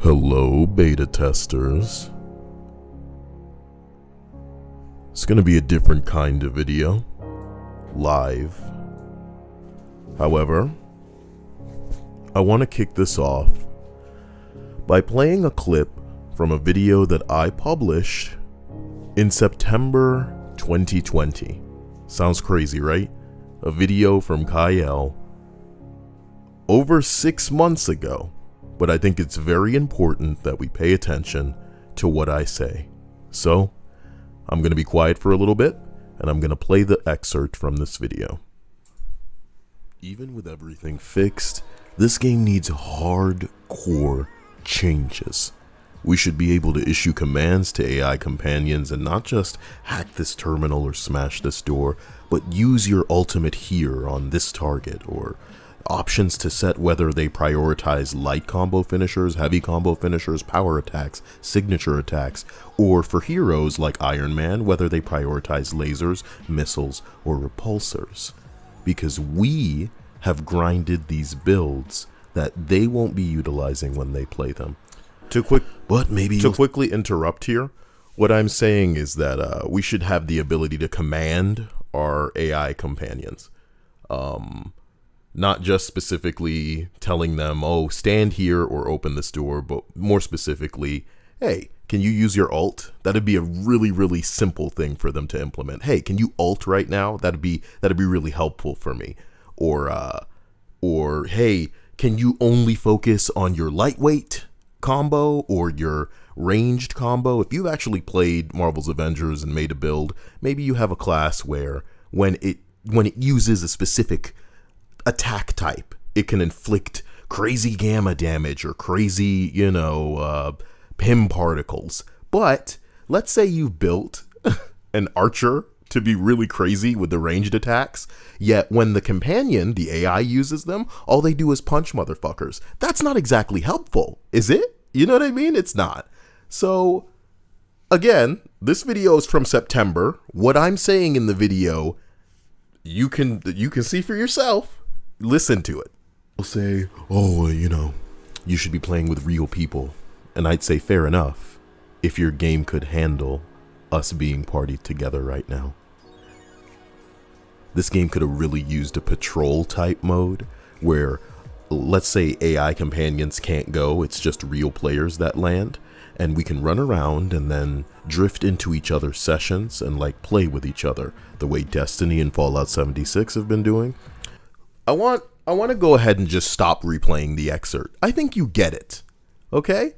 Hello, beta testers. It's gonna be a different kind of video. Live. However, I want to kick this off by playing a clip from a video that I published in September 2020. Sounds crazy, right? A video from Kyle over 6 months ago. But I think it's very important that we pay attention to what I say. So, I'm going to be quiet for a little bit, and I'm going to play the excerpt from this video. Even with everything fixed, this game needs hardcore changes. We should be able to issue commands to AI companions and not just hack this terminal or smash this door, but use your ultimate here on this target, or options to set whether they prioritize light combo finishers, heavy combo finishers, power attacks, signature attacks, or for heroes like Iron Man, whether they prioritize lasers, missiles, or repulsors. Because we have grinded these builds that they won't be utilizing when they play them. To quickly interrupt here, what I'm saying is that we should have the ability to command our AI companions. Not just specifically telling them, oh, stand here or open this door, but more specifically, hey, can you use your alt? That'd be a really, really simple thing for them to implement. Hey, can you alt right now? That'd be really helpful for me. Or hey, can you only focus on your lightweight combo or your ranged combo? If you've actually played Marvel's Avengers and made a build, maybe you have a class where when it uses a specific attack type, it can inflict crazy gamma damage or crazy, PIM particles. But let's say you've built an archer to be really crazy with the ranged attacks, yet when the companion, the AI, uses them, all they do is punch motherfuckers. That's not exactly helpful, is it? You know what I mean? It's not. So, again, this video is from September. What I'm saying in the video, you can see for yourself. Listen to it. They'll say, oh, you should be playing with real people. And I'd say, fair enough, if your game could handle us being partied together right now. This game could have really used a patrol type mode where, let's say AI companions can't go, it's just real players that land, and we can run around and then drift into each other's sessions and play with each other the way Destiny and Fallout 76 have been doing. I want to go ahead and just stop replaying the excerpt. I think you get it. Okay?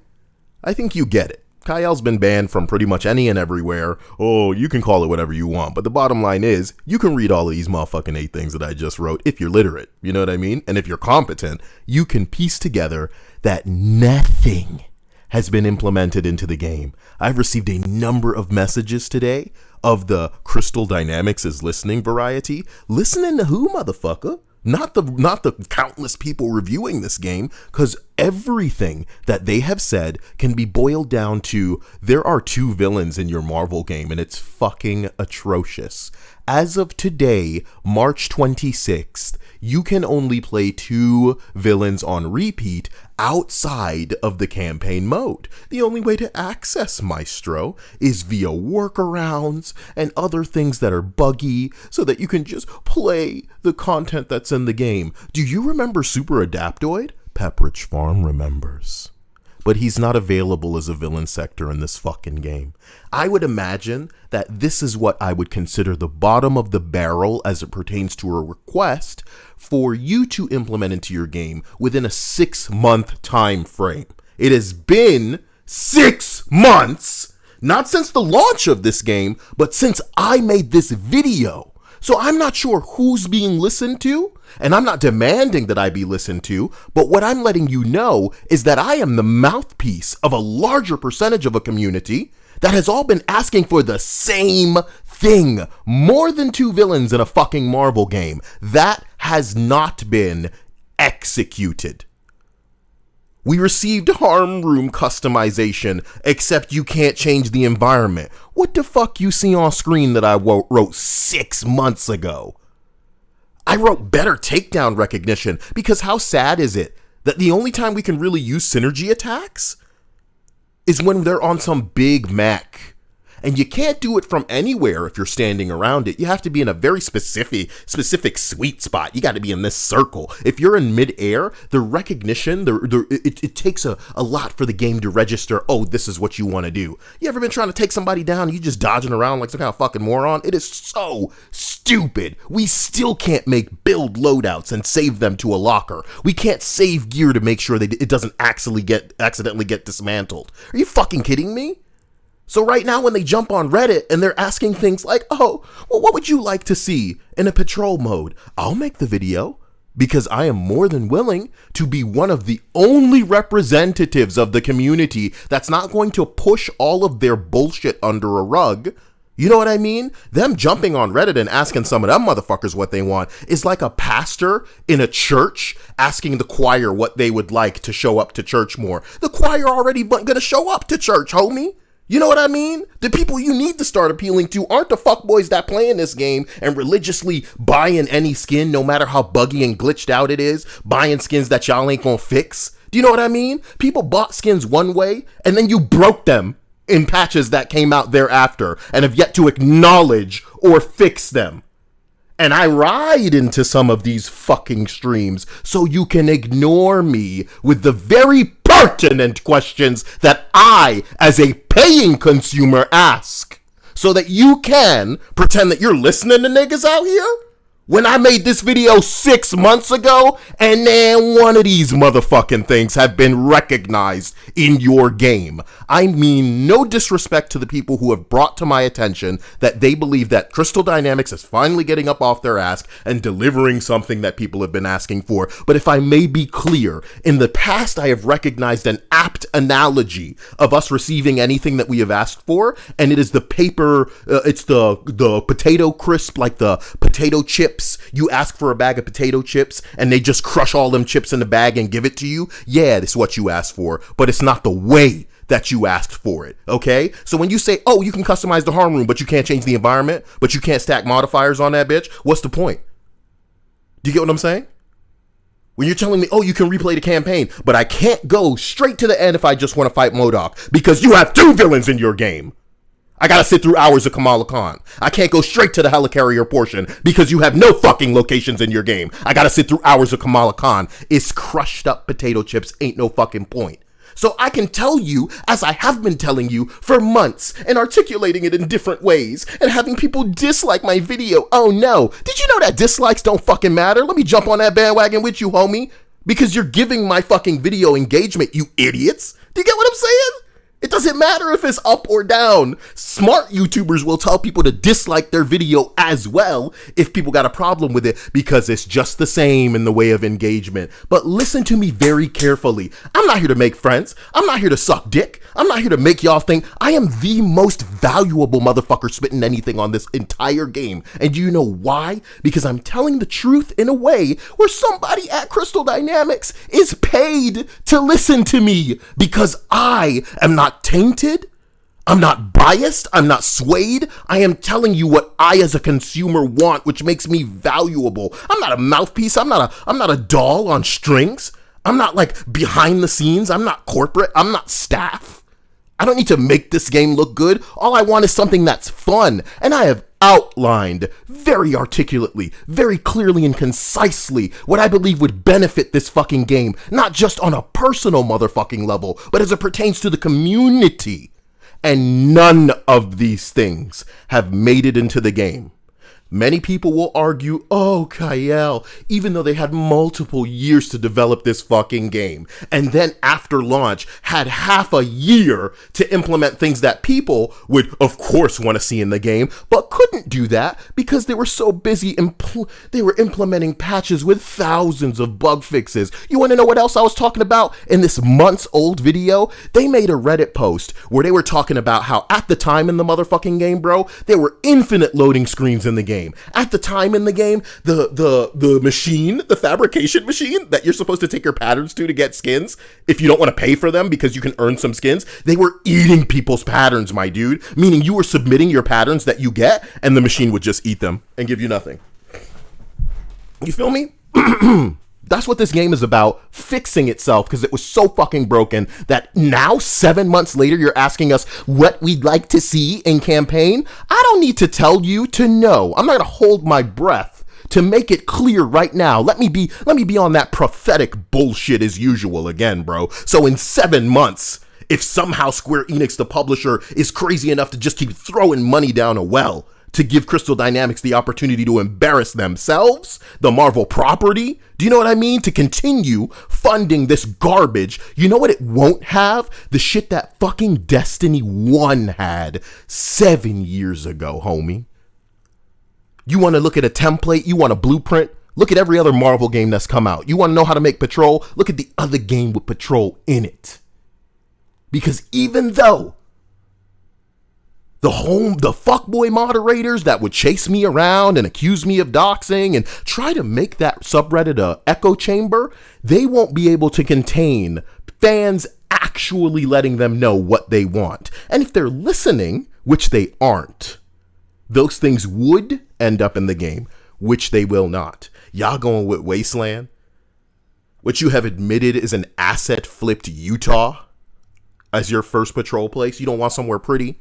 I think you get it. Kyle's been banned from pretty much any and everywhere. Oh, you can call it whatever you want. But the bottom line is, you can read all of these motherfucking 8 things that I just wrote if you're literate. You know what I mean? And if you're competent, you can piece together that nothing has been implemented into the game. I've received a number of messages today of the Crystal Dynamics is listening variety. Listening to who, motherfucker? Not the countless people reviewing this game, because everything that they have said can be boiled down to there are 2 villains in your Marvel game, and it's fucking atrocious. As of today, March 26th, you can only play 2 villains on repeat outside of the campaign mode. The only way to access Maestro is via workarounds and other things that are buggy so that you can just play the content that's in the game. Do you remember Super Adaptoid? Pepperidge Farm remembers. But he's not available as a villain sector in this fucking game. I would imagine that this is what I would consider the bottom of the barrel as it pertains to a request for you to implement into your game within a 6-month time frame. It has been 6 months, not since the launch of this game, but since I made this video. So I'm not sure who's being listened to, and I'm not demanding that I be listened to, but what I'm letting you know is that I am the mouthpiece of a larger percentage of a community that has all been asking for the same thing. More than 2 villains in a fucking Marvel game. That has not been executed. We received harm room customization, except you can't change the environment. What the fuck you see on screen that I wrote 6 months ago? I wrote better takedown recognition, because how sad is it that the only time we can really use synergy attacks is when they're on some Big Mac. And you can't do it from anywhere if you're standing around it. You have to be in a very specific sweet spot. You got to be in this circle. If you're in midair, the recognition, it takes a lot for the game to register, oh, this is what you want to do. You ever been trying to take somebody down and you just dodging around like some kind of fucking moron? It is so stupid. We still can't build loadouts and save them to a locker. We can't save gear to make sure that it doesn't accidentally get dismantled. Are you fucking kidding me? So right now when they jump on Reddit and they're asking things like, oh, well, what would you like to see in a patrol mode? I'll make the video because I am more than willing to be one of the only representatives of the community that's not going to push all of their bullshit under a rug. You know what I mean? Them jumping on Reddit and asking some of them motherfuckers what they want is like a pastor in a church asking the choir what they would like to show up to church more. The choir already gonna show up to church, homie. You know what I mean? The people you need to start appealing to aren't the fuckboys that play in this game and religiously buying any skin, no matter how buggy and glitched out it is, buying skins that y'all ain't gonna fix. Do you know what I mean? People bought skins one way and then you broke them in patches that came out thereafter and have yet to acknowledge or fix them. And I ride into some of these fucking streams so you can ignore me with the very pertinent questions that I, as a paying consumer, ask. So that you can pretend that you're listening to niggas out here? When I made this video 6 months ago, and then one of these motherfucking things have been recognized in your game. I mean no disrespect to the people who have brought to my attention that they believe that Crystal Dynamics is finally getting up off their ass and delivering something that people have been asking for. But if I may be clear, in the past I have recognized an apt analogy of us receiving anything that we have asked for, and it is the paper, it's the potato crisp, like the potato chip. You ask for a bag of potato chips and they just crush all them chips in the bag and give it to you. Yeah, that's what you asked for, but it's not the way that you asked for it. Okay. So when you say, oh, you can customize the harm room, but you can't change the environment, but you can't stack modifiers on that bitch. What's the point? Do you get what I'm saying? When you're telling me, oh, you can replay the campaign, but I can't go straight to the end if I just want to fight MODOK because you have 2 villains in your game. I gotta sit through hours of Kamala Khan. I can't go straight to the helicarrier portion because you have no fucking locations in your game. I gotta sit through hours of Kamala Khan. It's crushed up potato chips, ain't no fucking point. So I can tell you, as I have been telling you for months and articulating it in different ways and having people dislike my video. Oh no, did you know that dislikes don't fucking matter? Let me jump on that bandwagon with you, homie. Because you're giving my fucking video engagement, you idiots. Do you get what I'm saying? It doesn't matter if it's up or down. Smart YouTubers will tell people to dislike their video as well if people got a problem with it because it's just the same in the way of engagement. But listen to me very carefully. I'm not here to make friends. I'm not here to suck dick. I'm not here to make y'all think I am the most valuable motherfucker spitting anything on this entire game. And do you know why? Because I'm telling the truth in a way where somebody at Crystal Dynamics is paid to listen to me because I am not tainted, I'm not biased, I'm not swayed. I am telling you what I as a consumer want, which makes me valuable. I'm not a mouthpiece, I'm not a doll on strings. I'm not like behind the scenes, I'm not corporate, I'm not staff. I don't need to make this game look good. All I want is something that's fun. And I have outlined very articulately, very clearly and concisely what I believe would benefit this fucking game, not just on a personal motherfucking level, but as it pertains to the community. And none of these things have made it into the game. Many people will argue, oh, Kyle, even though they had multiple years to develop this fucking game, and then after launch had half a year to implement things that people would, of course, want to see in the game, but couldn't do that because they were so busy, they were implementing patches with thousands of bug fixes. You want to know what else I was talking about in this months-old video? They made a Reddit post where they were talking about how at the time in the motherfucking game, bro, there were infinite loading screens in the game. At the time in the game, the machine, the fabrication machine that you're supposed to take your patterns to get skins, if you don't want to pay for them because you can earn some skins, they were eating people's patterns, my dude. Meaning you were submitting your patterns that you get, and the machine would just eat them and give you nothing. You feel me? That's what this game is about, fixing itself, because it was so fucking broken that now, 7 months later, you're asking us what we'd like to see in campaign? I don't need to tell you to know. I'm not going to hold my breath to make it clear right now. Let me be on that prophetic bullshit as usual again, bro. So in 7 months, if somehow Square Enix, the publisher, is crazy enough to just keep throwing money down a well to give Crystal Dynamics the opportunity to embarrass themselves, the Marvel property, do you know what I mean? To continue funding this garbage, you know what it won't have? The shit that fucking Destiny 1 had 7 years ago, homie. You want to look at a template? You want a blueprint? Look at every other Marvel game that's come out. You want to know how to make Patrol? Look at the other game with Patrol in it. Because even though the fuckboy moderators that would chase me around and accuse me of doxing and try to make that subreddit a echo chamber, they won't be able to contain fans actually letting them know what they want. And if they're listening, which they aren't, those things would end up in the game, which they will not. Y'all going with Wasteland, which you have admitted is an asset flipped Utah as your first Patrol place. You don't want somewhere pretty.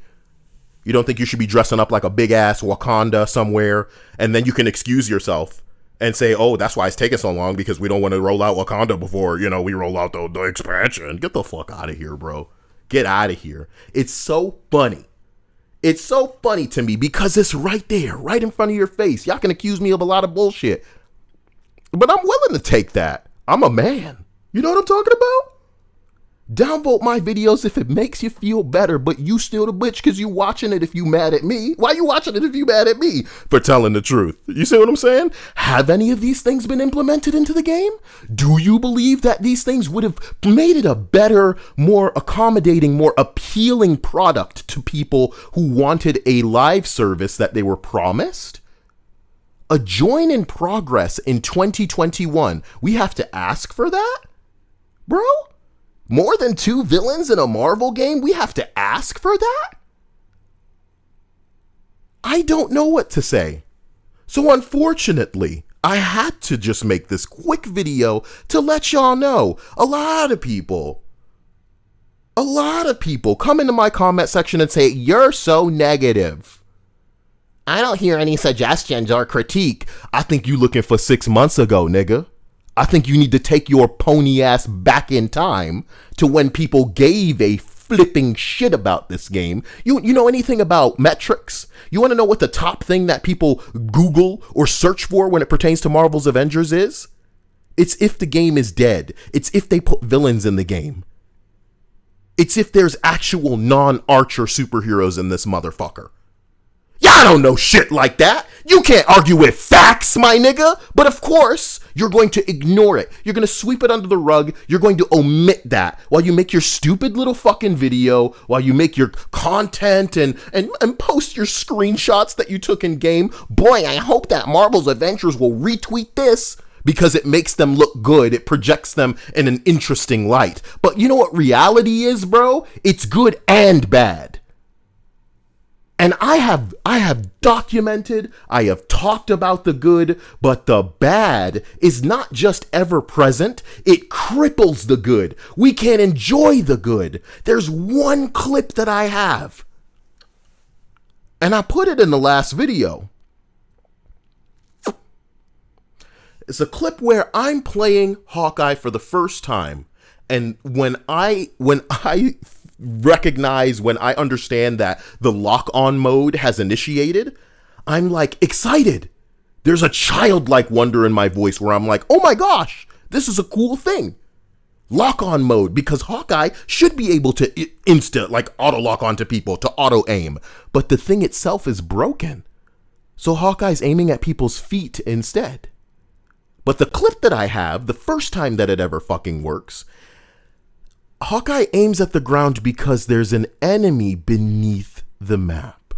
You don't think you should be dressing up like a big ass Wakanda somewhere, and then you can excuse yourself and say, oh, that's why it's taking so long, because we don't want to roll out Wakanda before, we roll out the expansion. Get the fuck out of here, bro. Get out of here. It's so funny. It's so funny to me because it's right there, right in front of your face. Y'all can accuse me of a lot of bullshit, but I'm willing to take that. I'm a man. You know what I'm talking about? Downvote my videos if it makes you feel better, but you still the bitch because you watching it if you mad at me. Why you watching it if you mad at me for telling the truth? You see what I'm saying? Have any of these things been implemented into the game? Do you believe that these things would have made it a better, more accommodating, more appealing product to people who wanted a live service that they were promised? A join in progress in 2021. We have to ask for that? Bro? More than 2 villains in a Marvel game? We have to ask for that? I don't know what to say. So unfortunately, I had to just make this quick video to let y'all know. A lot of people come into my comment section and say, you're so negative. I don't hear any suggestions or critique. I think you looking for 6 months ago, nigga. I think you need to take your pony ass back in time to when people gave a flipping shit about this game. You know anything about metrics? You want to know what the top thing that people Google or search for when it pertains to Marvel's Avengers is? It's if the game is dead. It's if they put villains in the game. It's if there's actual non-Archer superheroes in this motherfucker. Y'all don't know shit like that. You can't argue with facts, my nigga. But of course, you're going to ignore it. You're going to sweep it under the rug. You're going to omit that while you make your stupid little fucking video, while you make your content and post your screenshots that you took in game. Boy, I hope that Marvel's Avengers will retweet this because it makes them look good. It projects them in an interesting light. But you know what reality is, bro? It's good and bad. And I have documented, I have talked about the good, but the bad is not just ever present, it cripples the good. We can't enjoy the good. There's one clip that I have, and I put it in the last video. It's a clip where I'm playing Hawkeye for the first time, and when I recognize, when I understand that the lock-on mode has initiated, I'm like excited. There's a childlike wonder in my voice where I'm like, oh my gosh, this is a cool thing. Lock-on mode, because Hawkeye should be able to auto lock onto people, to auto aim, but the thing itself is broken. So Hawkeye's aiming at people's feet instead. But the clip that I have, the first time that it ever fucking works, Hawkeye aims at the ground because there's an enemy beneath the map.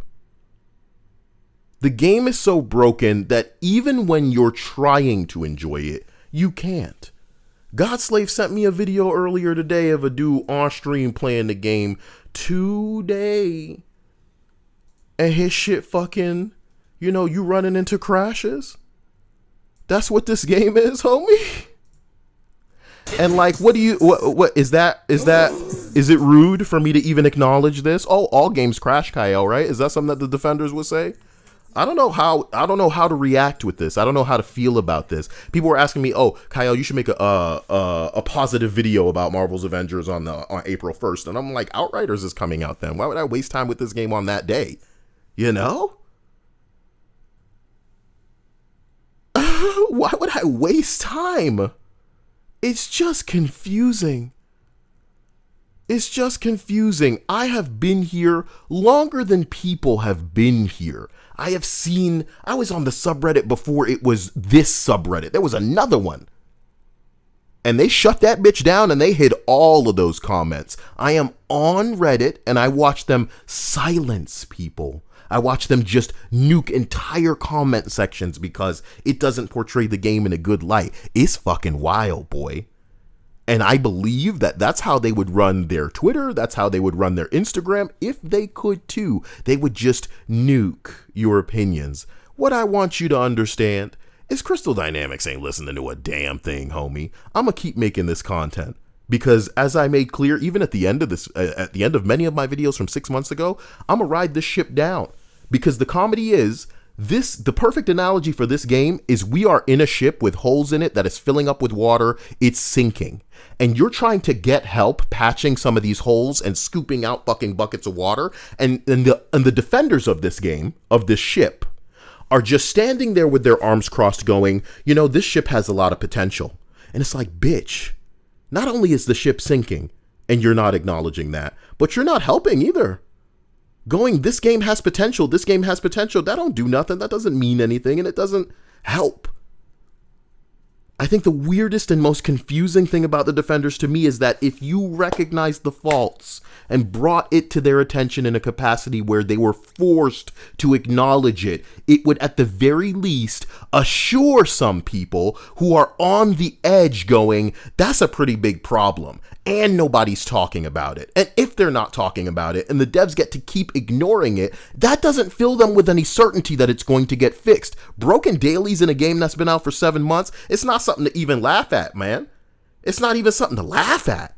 The game is so broken that even when you're trying to enjoy it, you can't. Godslave sent me a video earlier today of a dude on stream playing the game today. And his shit fucking, you running into crashes. That's what this game is, homie. And like, what is that? Is it rude for me to even acknowledge this? Oh, all games crash, Kyle, right? Is that something that the defenders would say? I don't know how to react with this. I don't know how to feel about this. People were asking me, "Oh, Kyle, you should make a positive video about Marvel's Avengers on April 1st." And I'm like, Outriders is coming out then. Why would I waste time with this game on that day? You know? Why would I waste time? It's just confusing. It's just confusing. I have been here longer than people have been here. I was on the subreddit before it was this subreddit. There was another one. And they shut that bitch down and they hid all of those comments. I am on Reddit and I watch them silence people. I watch them just nuke entire comment sections because it doesn't portray the game in a good light. It's fucking wild, boy. And I believe that that's how they would run their Twitter. That's how they would run their Instagram. If they could too, they would just nuke your opinions. What I want you to understand is Crystal Dynamics ain't listening to a damn thing, homie. I'm going to keep making this content because as I made clear, even at the end of many of my videos from 6 months ago, I'm going to ride this ship down because the comedy is the perfect analogy for this game is we are in a ship with holes in it that is filling up with water. It's sinking. And you're trying to get help patching some of these holes and scooping out fucking buckets of water. And the defenders of this game, of this ship, are just standing there with their arms crossed going, you know, this ship has a lot of potential. And it's like, bitch, not only is the ship sinking and you're not acknowledging that, but you're not helping either. Going, this game has potential, that don't do nothing. That doesn't mean anything and it doesn't help. I think the weirdest and most confusing thing about the defenders to me is that if you recognize the faults and brought it to their attention in a capacity where they were forced to acknowledge it, it would at the very least assure some people who are on the edge going, that's a pretty big problem. And nobody's talking about it. And if they're not talking about it and the devs get to keep ignoring it, that doesn't fill them with any certainty that it's going to get fixed. Broken dailies in a game that's been out for 7 months, it's not something to even laugh at, man. It's not even something to laugh at.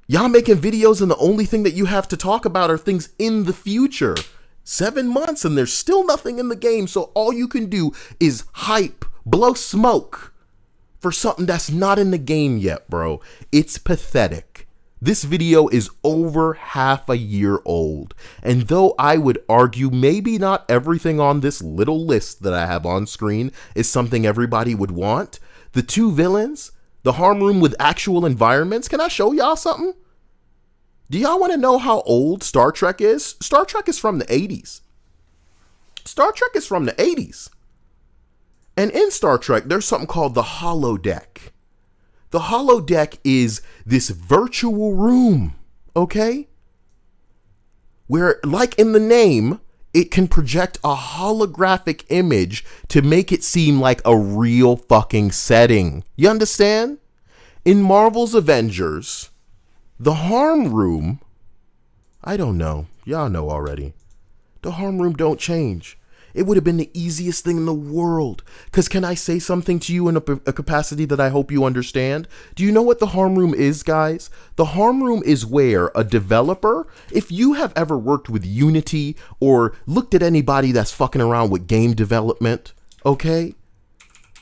Y'all making videos and the only thing that you have to talk about are things in the future. 7 months and there's still nothing in the game, so all you can do is hype, blow smoke for something that's not in the game yet, bro. It's pathetic. This video is over half a year old. And though I would argue maybe not everything on this little list that I have on screen is something everybody would want, the two villains, the harm room with actual environments, can I show y'all something? Do y'all want to know how old Star Trek is? Star Trek is from the 80s. Star Trek is from the 80s. And in Star Trek, there's something called the holodeck. The holodeck is this virtual room, okay? Where, like in the name, it can project a holographic image to make it seem like a real fucking setting. You understand? In Marvel's Avengers, the harm room, I don't know. Y'all know already. The harm room don't change. It would have been the easiest thing in the world. Because can I say something to you in a capacity that I hope you understand? Do you know what the harm room is, guys? The harm room is where a developer, if you have ever worked with Unity or looked at anybody that's fucking around with game development, okay?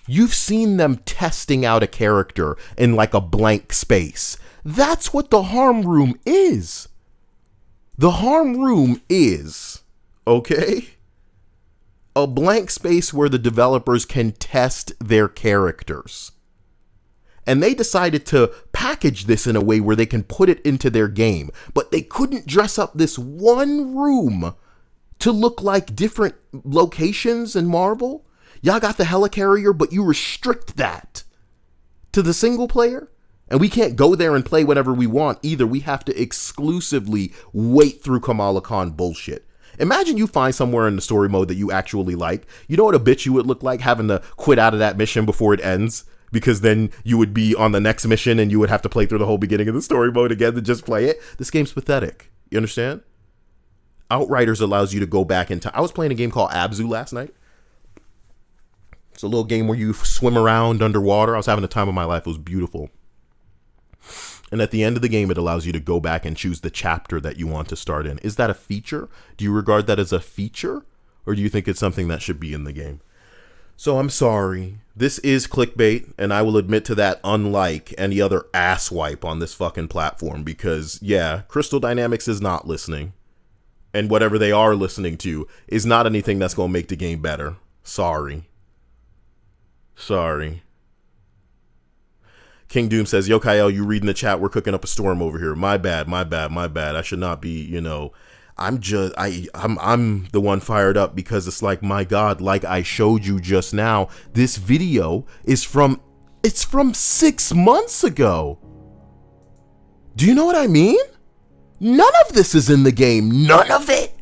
You've seen them testing out a character in like a blank space. That's what the harm room is. The harm room is, okay, a blank space where the developers can test their characters. And they decided to package this in a way where they can put it into their game. But they couldn't dress up this one room to look like different locations in Marvel. Y'all got the helicarrier, but you restrict that to the single player. And we can't go there and play whatever we want either. We have to exclusively wait through Kamala Khan bullshit. Imagine you find somewhere in the story mode that you actually like. You know what a bitch you would look like having to quit out of that mission before it ends? Because then you would be on the next mission and you would have to play through the whole beginning of the story mode again to just play it. This game's pathetic. You understand? Outriders allows you to go back in time. I was playing a game called Abzu last night. It's a little game where you swim around underwater. I was having a time of my life. It was beautiful. And at the end of the game, it allows you to go back and choose the chapter that you want to start in. Is that a feature? Do you regard that as a feature? Or do you think it's something that should be in the game? So I'm sorry. This is clickbait, and I will admit to that, unlike any other asswipe on this fucking platform. Because, yeah, Crystal Dynamics is not listening. And whatever they are listening to is not anything that's going to make the game better. Sorry. King Doom says, yo, Kyle, you read in the chat, we're cooking up a storm over here. My bad. I should not be, I'm the one fired up because it's like, my God, like I showed you just now, this video is from 6 months ago. Do you know what I mean? None of this is in the game. None of it.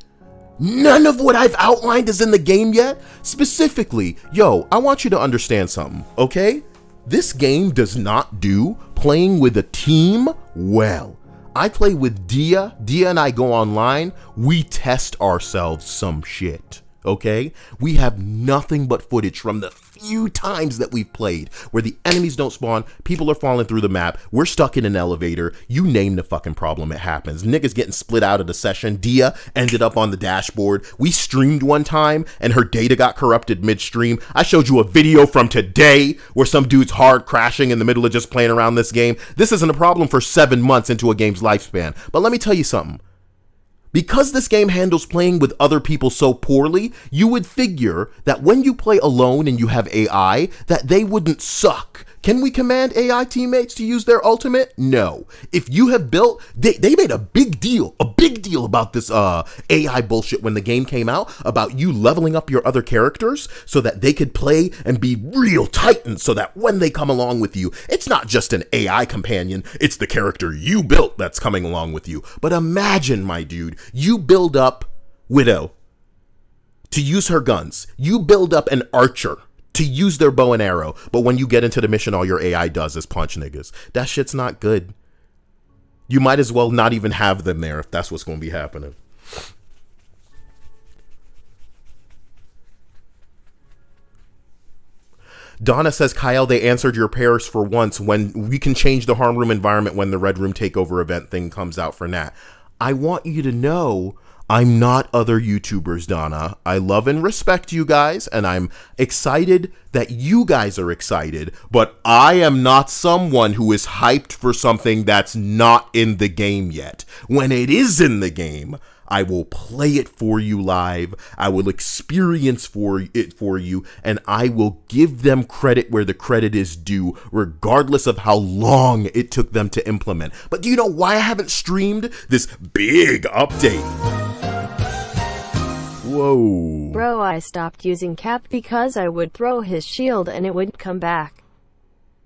None of what I've outlined is in the game yet. Specifically, yo, I want you to understand something, okay? This game does not do playing with a team well. I play with Dia. Dia and I go online. We test ourselves some shit, okay? We have nothing but footage from the few times that we've played where the enemies don't spawn, people are falling through the map, we're stuck in an elevator, you name the fucking problem, it happens. Niggas getting split out of the session. Dia ended up on the dashboard. We streamed one time and her data got corrupted midstream. I showed you a video from today where some dude's hard crashing in the middle of just playing around this game. This isn't a problem for 7 months into a game's lifespan. But let me tell you something. Because this game handles playing with other people so poorly, you would figure that when you play alone and you have AI, that they wouldn't suck. Can we command AI teammates to use their ultimate? No. If you have built, they made a big deal about this AI bullshit when the game came out, about you leveling up your other characters so that they could play and be real titans, so that when they come along with you, it's not just an AI companion, it's the character you built that's coming along with you. But imagine, my dude, you build up Widow to use her guns. You build up an archer to use their bow and arrow, but when you get into the mission, all your AI does is punch niggas. That shit's not good. You might as well not even have them there if that's what's going to be happening. Donna says, Kyle, they answered your prayers for once when we can change the harm room environment when the Red Room Takeover event thing comes out for Nat. I want you to know I'm not other YouTubers, Donna. I love and respect you guys, and I'm excited that you guys are excited, but I am not someone who is hyped for something that's not in the game yet. When it is in the game, I will play it for you live, I will experience it for you, and I will give them credit where the credit is due, regardless of how long it took them to implement. But do you know why I haven't streamed this big update? Whoa. Bro, I stopped using Cap because I would throw his shield and it wouldn't come back.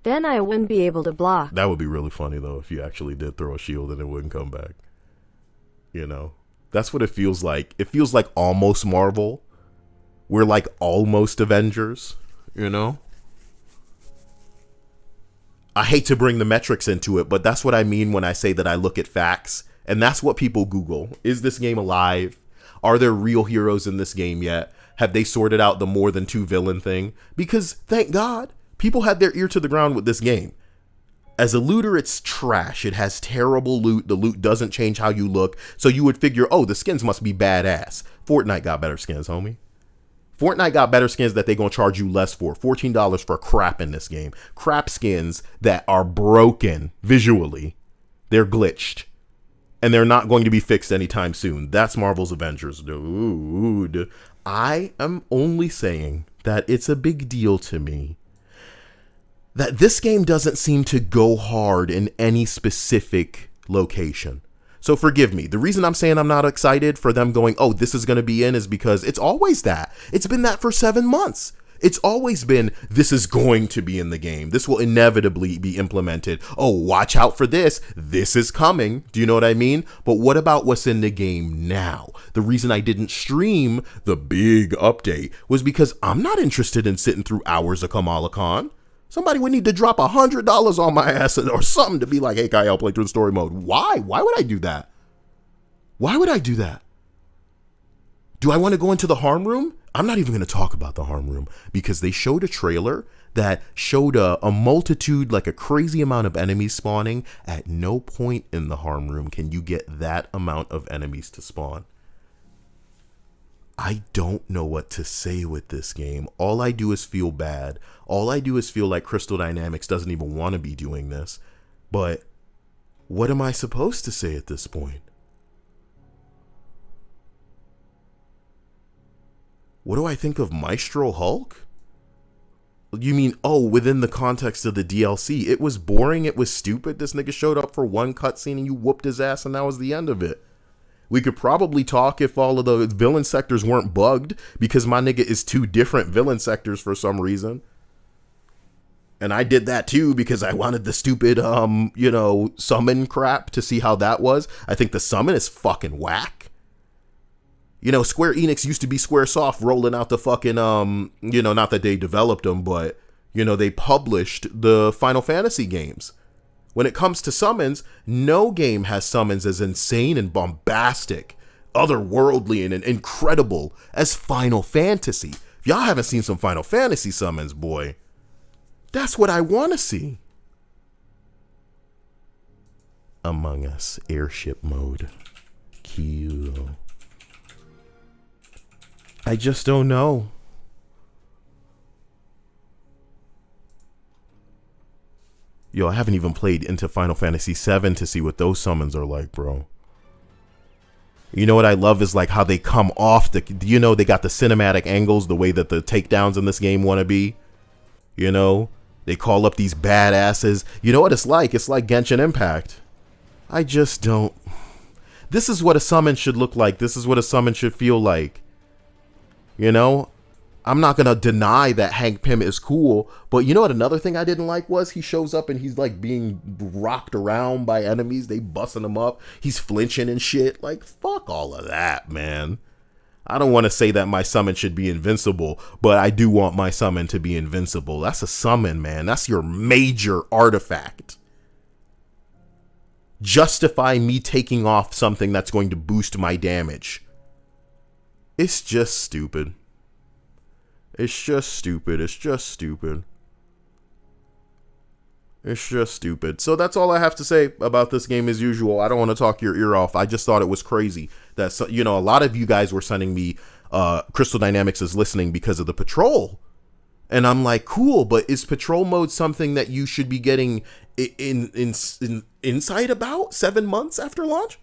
Then I wouldn't be able to block. That would be really funny, though, if you actually did throw a shield and it wouldn't come back. You know? That's what it feels like. It feels like almost Marvel. We're like almost Avengers, you know? I hate to bring the metrics into it, but that's what I mean when I say that I look at facts. And that's what people Google. Is this game alive? Are there real heroes in this game yet? Have they sorted out the more than two villain thing? Because, thank God, people had their ear to the ground with this game. As a looter, it's trash. It has terrible loot. The loot doesn't change how you look. So you would figure, oh, the skins must be badass. Fortnite got better skins, homie. Fortnite got better skins that they gonna charge you less for. $14 for crap in this game. Crap skins that are broken visually. They're glitched. And they're not going to be fixed anytime soon. That's Marvel's Avengers, dude. I am only saying that it's a big deal to me that this game doesn't seem to go hard in any specific location. So forgive me. The reason I'm saying I'm not excited for them going, oh, this is going to be in, is because it's always that. It's been that for 7 months. It's always been, this is going to be in the game. This will inevitably be implemented. Oh, watch out for this. This is coming. Do you know what I mean? But what about what's in the game now? The reason I didn't stream the big update was because I'm not interested in sitting through hours of Kamala Khan. Somebody would need to drop $100 on my ass or something to be like, hey, Kyle, play through the story mode. Why? Why would I do that? Why would I do that? Do I want to go into the harm room? I'm not even going to talk about the harm room because they showed a trailer that showed a multitude, like a crazy amount of enemies spawning. At no point in the harm room can you get that amount of enemies to spawn. I don't know what to say with this game. All I do is feel bad. All I do is feel like Crystal Dynamics doesn't even want to be doing this. But what am I supposed to say at this point? What do I think of Maestro Hulk? You mean, oh, within the context of the DLC, it was boring, it was stupid. This nigga showed up for one cutscene and you whooped his ass and that was the end of it. We could probably talk if all of the villain sectors weren't bugged, because my nigga is 2 different villain sectors for some reason. And I did that too because I wanted the stupid, summon crap to see how that was. I think the summon is fucking whack. Square Enix used to be Squaresoft rolling out the fucking, not that they developed them, but, they published the Final Fantasy games. When it comes to summons, no game has summons as insane and bombastic, otherworldly and incredible as Final Fantasy. If y'all haven't seen some Final Fantasy summons, boy, that's what I want to see. Among Us airship mode. Cute. I just don't know. Yo, I haven't even played into Final Fantasy VII to see what those summons are like, bro. You know what I love is like how they come off the, they got the cinematic angles, the way that the takedowns in this game want to be. They call up these badasses. You know what it's like? It's like Genshin Impact. I just don't. This is what a summon should look like. This is what a summon should feel like. I'm not going to deny that Hank Pym is cool, but you know what another thing I didn't like was he shows up and he's like being rocked around by enemies. They busting him up. He's flinching and shit. Like, fuck all of that, man. I don't want to say that my summon should be invincible, but I do want my summon to be invincible. That's a summon, man. That's your major artifact. Justify me taking off something that's going to boost my damage. It's just stupid. It's just stupid. It's just stupid. It's just stupid. So that's all I have to say about this game as usual. I don't want to talk your ear off. I just thought it was crazy that, a lot of you guys were sending me Crystal Dynamics is listening because of the patrol. And I'm like, cool, but is patrol mode something that you should be getting in insight about 7 months after launch?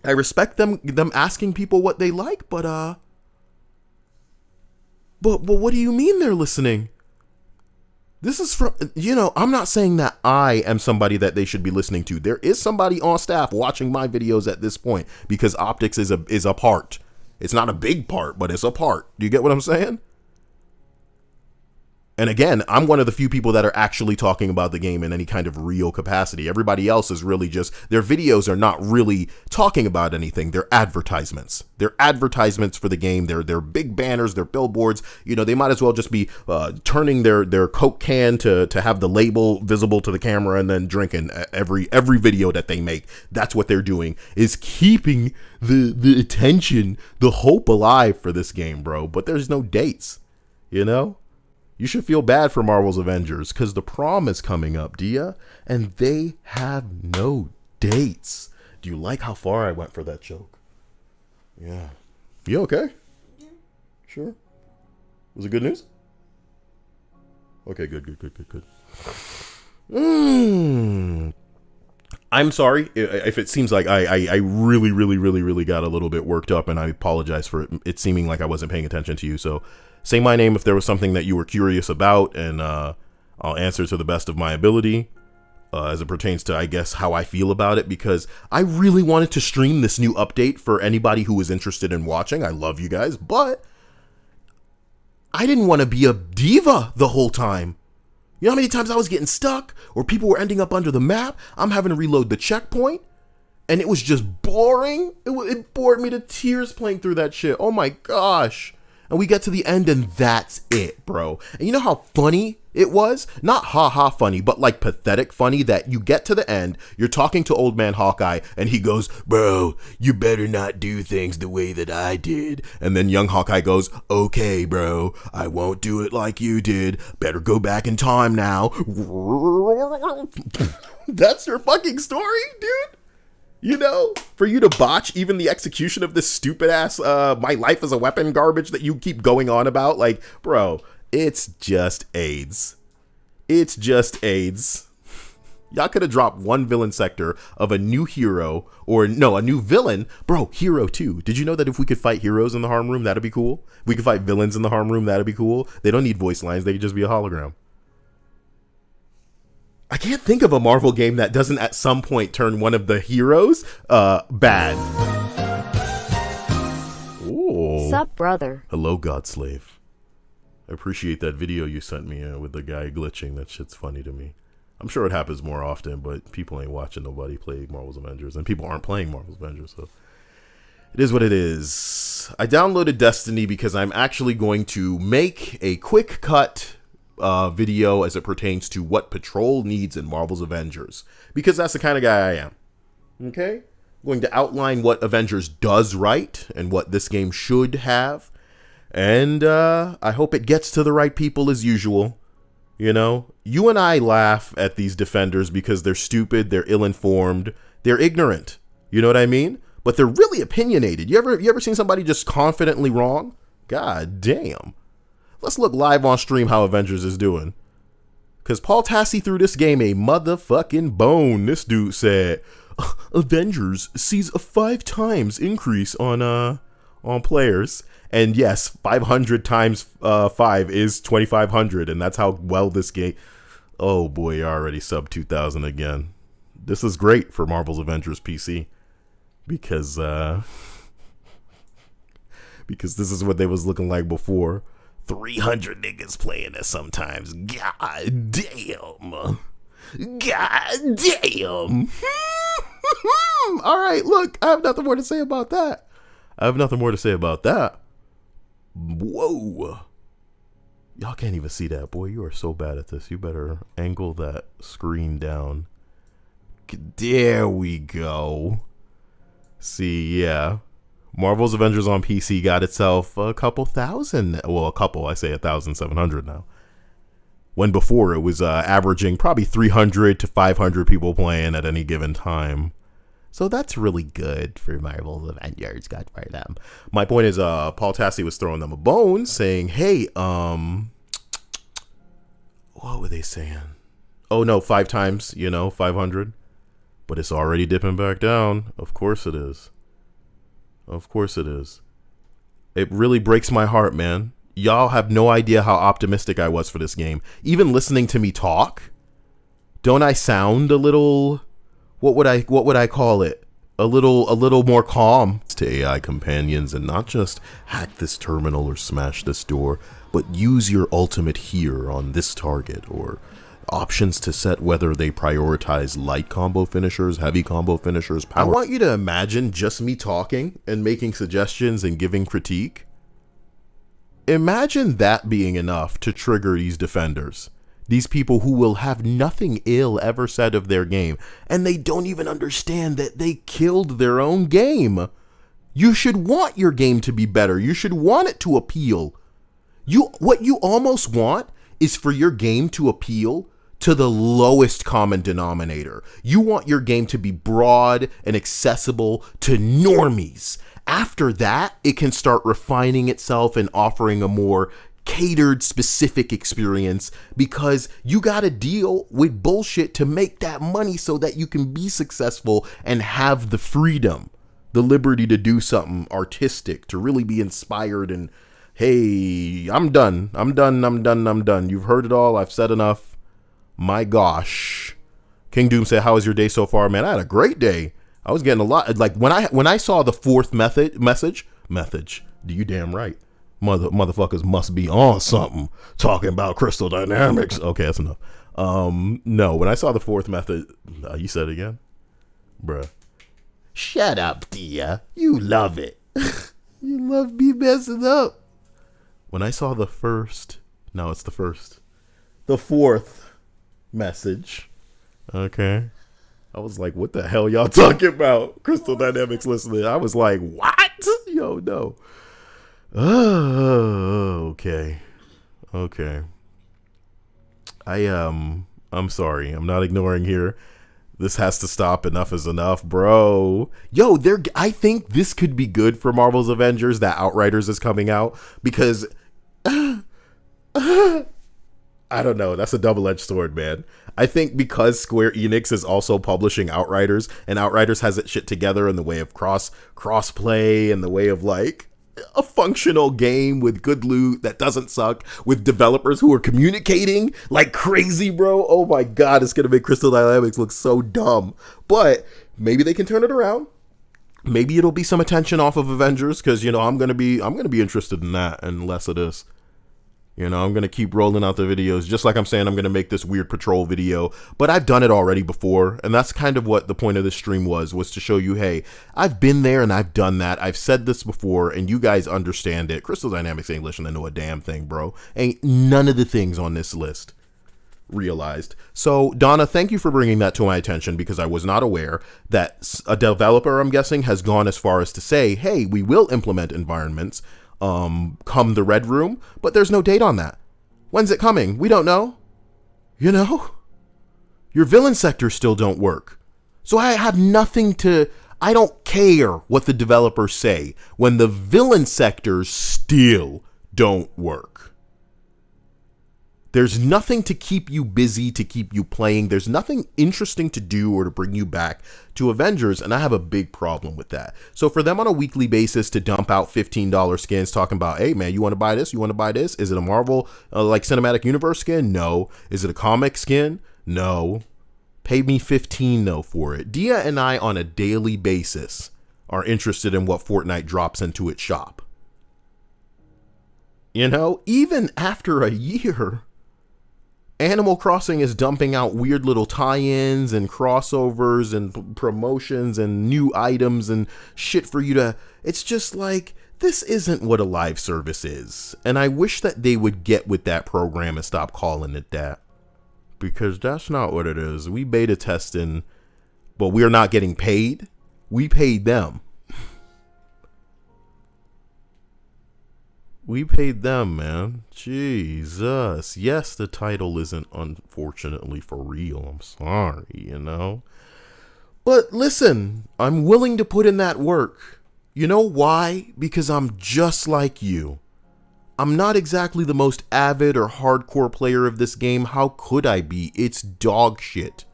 I respect them asking people what they like, but what do you mean they're listening? This is from, I'm not saying that I am somebody that they should be listening to. There is somebody on staff watching my videos at this point because optics is a part. It's not a big part, but it's a part. Do you get what I'm saying? And again, I'm one of the few people that are actually talking about the game in any kind of real capacity. Everybody else is really just, their videos are not really talking about anything. They're advertisements. They're advertisements for the game. They're big banners. They're billboards. They might as well just be turning their Coke can to have the label visible to the camera and then drinking every video that they make. That's what they're doing, is keeping the attention, the hope alive for this game, bro. But there's no dates, You should feel bad for Marvel's Avengers because the prom is coming up, do ya? And they have no dates. Do you like how far I went for that joke? Yeah. You okay? Yeah. Sure. Was it good news? Okay, good. I'm sorry if it seems like I really got a little bit worked up, and I apologize for it seeming like I wasn't paying attention to you. So say my name if there was something that you were curious about, and I'll answer to the best of my ability as it pertains to, I guess, how I feel about it, because I really wanted to stream this new update for anybody who was interested in watching. I love you guys, but I didn't want to be a diva the whole time. You know how many times I was getting stuck or people were ending up under the map? I'm having to reload the checkpoint, and it was just boring. It bored me to tears playing through that shit. Oh my gosh. And we get to the end and that's it, bro. And you know how funny it was? Not ha-ha funny, but like pathetic funny that you get to the end, you're talking to old man Hawkeye, and he goes, bro, you better not do things the way that I did. And then young Hawkeye goes, okay, bro, I won't do it like you did. Better go back in time now. That's your fucking story, dude? You know, for you to botch even the execution of this stupid ass my life as a weapon garbage that you keep going on about, like, bro, it's just AIDS. It's just AIDS. Y'all could have dropped one villain sector of a new hero, or no, a new villain. Bro, hero too. Did you know that if we could fight heroes in the harm room, that'd be cool? If we could fight villains in the harm room, that'd be cool. They don't need voice lines. They could just be a hologram. I can't think of a Marvel game that doesn't at some point turn one of the heroes bad. Ooh. Sup, brother? Hello, Godslave. I appreciate that video you sent me with the guy glitching. That shit's funny to me. I'm sure it happens more often, but people ain't watching nobody play Marvel's Avengers, and people aren't playing Marvel's Avengers, so it is what it is. I downloaded Destiny because I'm actually going to make a quick cut video as it pertains to what Patrol needs in Marvel's Avengers, because that's the kind of guy I am. Okay? I'm going to outline what Avengers does right and what this game should have, and I hope it gets to the right people as usual. You know, you and I laugh at these defenders because they're stupid, they're ill-informed, they're ignorant. You know what I mean? But they're really opinionated. You ever seen somebody just confidently wrong? God damn. Let's look live on stream how Avengers is doing. Because Paul Tassi threw this game a motherfucking bone. This dude said, Avengers sees a 5 times increase on players. And yes, 500 times 5 is 2,500. And that's how well this game... Oh boy, already sub 2,000 again. This is great for Marvel's Avengers PC. Because this is what they was looking like before. 300 niggas playing it sometimes. God damn. God damn. All right, look, I have nothing more to say about that. Whoa. Y'all can't even see that. Boy, you are so bad at this. You better angle that screen down. There we go. See, yeah. Marvel's Avengers on PC got itself a couple thousand. Well, a couple. I say 1,700 now. When before it was averaging probably 300 to 500 people playing at any given time. So that's really good for Marvel's Avengers. Good for them. My point is, Paul Tassi was throwing them a bone, saying, "Hey, what were they saying? Oh no, 5 times, 500, but it's already dipping back down. Of course it is. Of course it is. It really breaks my heart, man. Y'all have no idea how optimistic I was for this game. Even listening to me talk, don't I sound a little? What would I call it? A little more calm to AI companions, and not just hack this terminal or smash this door, but use your ultimate here on this target, or options to set whether they prioritize light combo finishers, heavy combo finishers, power. I want you to imagine just me talking and making suggestions and giving critique. Imagine that being enough to trigger these defenders. These people who will have nothing ill ever said of their game, and they don't even understand that they killed their own game. You should want your game to be better. You should want it to appeal. What you almost want is for your game to appeal to the lowest common denominator. You want your game to be broad and accessible to normies. After that, it can start refining itself and offering a more catered, specific experience, because you got to deal with bullshit to make that money so that you can be successful and have the freedom, the liberty to do something artistic, to really be inspired. And hey, I'm done. You've heard it all. I've said enough. My gosh. King Doom said, how was your day so far? Man, I had a great day. I was getting a lot. Like when I saw the fourth message, do you damn right. Motherfuckers must be on something talking about crystal dynamics. Okay, that's enough. No, when I saw the fourth method, you said it again? Bruh. Shut up, Dia. You love it. You love me messing up. when I saw the first, no, it's the fourth message, okay, I was like, what the hell y'all talking about? Crystal Dynamics listening. I was like, what? Yo, no. Oh, okay. Okay. I'm sorry. I'm not ignoring here. This has to stop. Enough is enough, bro. Yo, I think this could be good for Marvel's Avengers that Outriders is coming out because I don't know. That's a double-edged sword, man. I think because Square Enix is also publishing Outriders, and Outriders has its shit together in the way of cross-play and the way of like a functional game with good loot that doesn't suck, with developers who are communicating like crazy, bro. Oh my god, it's gonna make Crystal Dynamics look so dumb. But maybe they can turn it around. Maybe it'll be some attention off of Avengers, because I'm gonna be interested in that and less of this. I'm going to keep rolling out the videos, just like I'm saying I'm going to make this weird patrol video, but I've done it already before, and that's kind of what the point of this stream was to show you, hey, I've been there and I've done that. I've said this before, and you guys understand it. Crystal Dynamics ain't listening to know a damn thing, bro. Ain't none of the things on this list realized. So, Donna, thank you for bringing that to my attention, because I was not aware that a developer, I'm guessing, has gone as far as to say, hey, we will implement environments come the Red Room, but there's no date on that. When's it coming? We don't know. Your villain sectors still don't work. So I have I don't care what the developers say when the villain sectors still don't work. There's nothing to keep you busy, to keep you playing. There's nothing interesting to do or to bring you back to Avengers, and I have a big problem with that. So for them on a weekly basis to dump out $15 skins talking about, hey man, you want to buy this? You want to buy this? Is it a Marvel like Cinematic Universe skin? No. Is it a comic skin? No. Pay me $15 though for it. Dia and I on a daily basis are interested in what Fortnite drops into its shop. Even after a year, Animal Crossing is dumping out weird little tie-ins and crossovers and promotions and new items and shit for you to... It's just like, this isn't what a live service is. And I wish that they would get with that program and stop calling it that. Because that's not what it is. We beta testing, but we're not getting paid. We paid them. We paid them, man. Jesus. Yes, the title isn't unfortunately for real. I'm sorry, But listen, I'm willing to put in that work. You know why? Because I'm just like you. I'm not exactly the most avid or hardcore player of this game. How could I be? It's dog shit.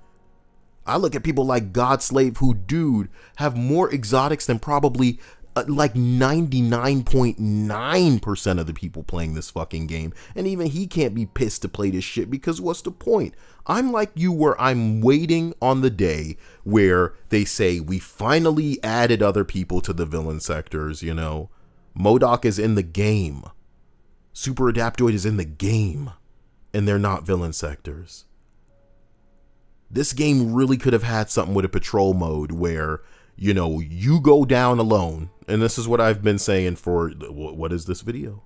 I look at people like Godslave who, dude, have more exotics than probably like 99.9% of the people playing this fucking game. And even he can't be pissed to play this shit, because what's the point? I'm like you, where I'm waiting on the day where they say we finally added other people to the villain sectors, MODOK is in the game. Super Adaptoid is in the game. And they're not villain sectors. This game really could have had something with a patrol mode where, you go down alone. And this is what I've been saying for, what is this video?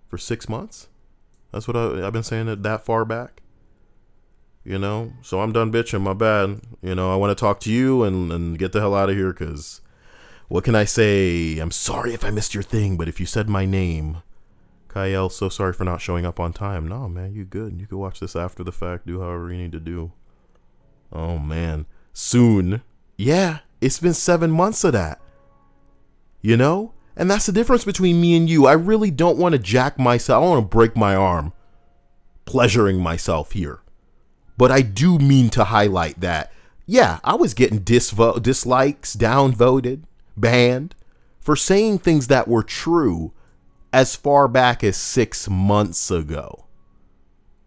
For 6 months? That's what I've been saying it that far back. So I'm done bitching, my bad. I want to talk to you and get the hell out of here, because what can I say? I'm sorry if I missed your thing, but if you said my name, Kyle, so sorry for not showing up on time. No, man, you good. You can watch this after the fact, do however you need to do. Oh, man. Soon. Yeah, it's been 7 months of that. And that's the difference between me and you. I really don't want to jack myself. I don't want to break my arm pleasuring myself here. But I do mean to highlight that, yeah, I was getting dislikes, downvoted, banned for saying things that were true as far back as 6 months ago.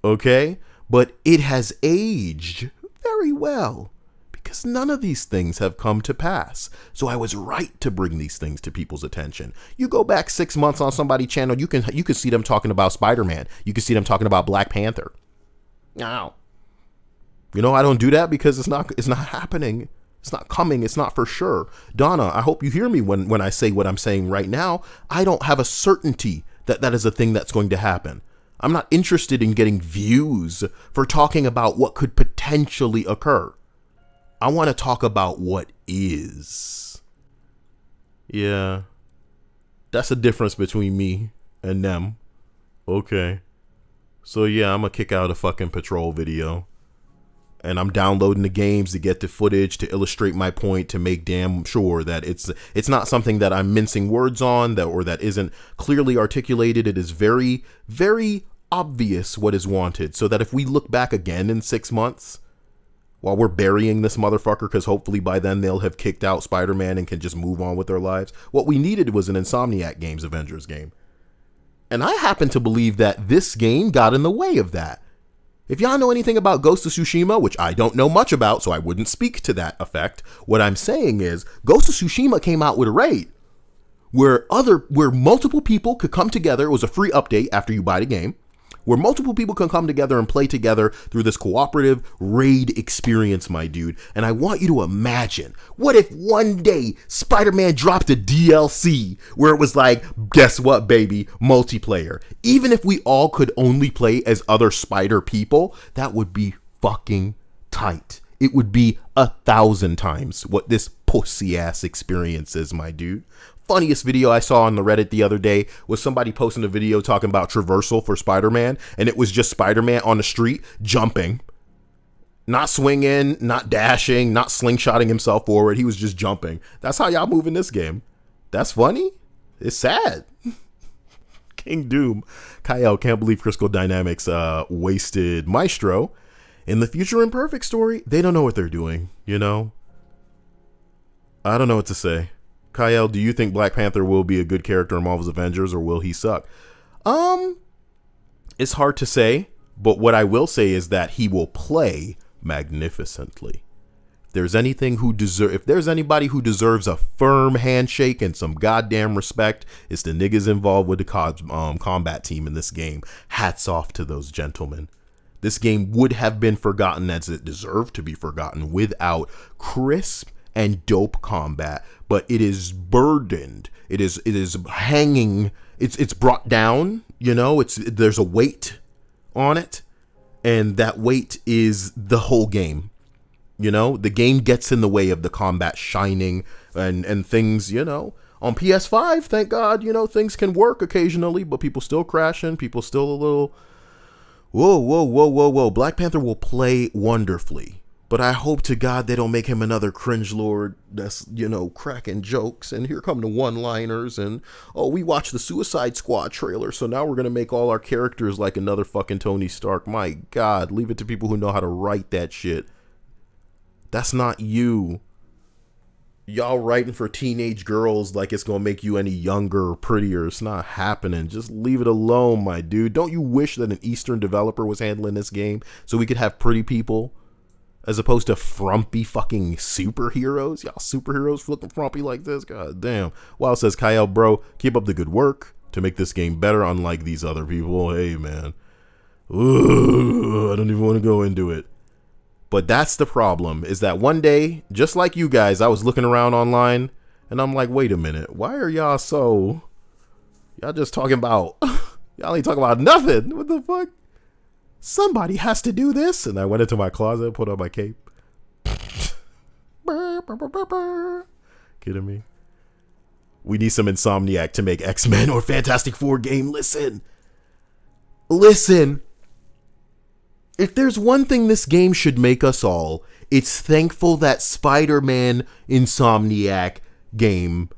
Okay? But it has aged very well, because none of these things have come to pass. So I was right to bring these things to people's attention. You go back 6 months on somebody's channel, you can see them talking about Spider-Man. You can see them talking about Black Panther. No. I don't do that because it's not happening. It's not coming. It's not for sure. Donna, I hope you hear me when I say what I'm saying right now. I don't have a certainty that is a thing that's going to happen. I'm not interested in getting views for talking about what could potentially occur. I want to talk about what is. Yeah. That's the difference between me and them. Okay. So yeah, I'm gonna kick out a fucking patrol video. And I'm downloading the games to get the footage to illustrate my point, to make damn sure that it's not something that I'm mincing words on, that isn't clearly articulated. It is very, very obvious what is wanted, so that if we look back again in 6 months while we're burying this motherfucker, because hopefully by then they'll have kicked out Spider-Man and can just move on with their lives. What we needed was an Insomniac Games Avengers game. And I happen to believe that this game got in the way of that. If y'all know anything about Ghost of Tsushima, which I don't know much about, so I wouldn't speak to that effect, what I'm saying is Ghost of Tsushima came out with a raid where multiple people could come together. It was a free update after you buy the game, where multiple people can come together and play together through this cooperative raid experience, my dude. And I want you to imagine, what if one day Spider-Man dropped a DLC where it was like, guess what, baby, multiplayer. Even if we all could only play as other Spider people, that would be fucking tight. It would be 1,000 times what this pussy ass experience is, my dude. Funniest video I saw on the Reddit the other day was somebody posting a video talking about traversal for Spider-Man, and it was just Spider-Man on the street jumping, not swinging, not dashing, not slingshotting himself forward. He was just jumping. That's how y'all move in this game. That's funny. It's sad. King Doom. Kyle, can't believe Crystal Dynamics wasted Maestro. In the Future Imperfect story, they don't know what they're doing, you know? I don't know what to say. Kyle, do you think Black Panther will be a good character in Marvel's Avengers, or will he suck? It's hard to say, but what I will say is that he will play magnificently. If there's anybody who deserves a firm handshake and some goddamn respect, it's the niggas involved with the combat team in this game. Hats off to those gentlemen. This game would have been forgotten as it deserved to be forgotten without crisp and dope combat, but it is burdened. It is hanging. It's brought down. You know, there's a weight on it, and that weight is the whole game. You know, the game gets in the way of the combat shining and things. You know, on PS5, thank God, you know, things can work occasionally, but people still crashing. People still a little. Whoa. Black Panther will play wonderfully. But I hope to God they don't make him another cringe lord that's, you know, cracking jokes. And here come the one-liners. And, oh, we watched the Suicide Squad trailer, so now we're going to make all our characters like another fucking Tony Stark. My God, leave it to people who know how to write that shit. That's not you. Y'all writing for teenage girls like it's going to make you any younger or prettier. It's not happening. Just leave it alone, my dude. Don't you wish that an Eastern developer was handling this game so we could have pretty people? As opposed to frumpy fucking superheroes. Y'all superheroes looking frumpy like this? God damn. Wow, says Kyle, bro, keep up the good work to make this game better, unlike these other people. Hey, man. Ooh, I don't even want to go into it. But that's the problem, is that one day, just like you guys, I was looking around online, and I'm like, wait a minute. Why are y'all so... Y'all just talking about... Y'all ain't talking about nothing. What the fuck? Somebody has to do this. And I went into my closet, put on my cape. Kidding me? We need some Insomniac to make X-Men or Fantastic Four game. Listen. If there's one thing this game should make us all, it's thankful that Spider-Man Insomniac game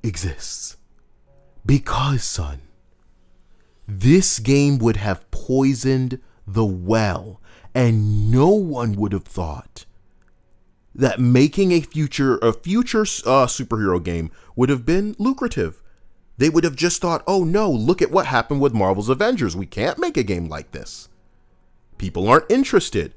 exists. Because, son, this game would have poisoned the well, and no one would have thought that making a future superhero game would have been lucrative. They would have just thought, oh no, look at what happened with Marvel's Avengers. We can't make a game like this. People aren't interested.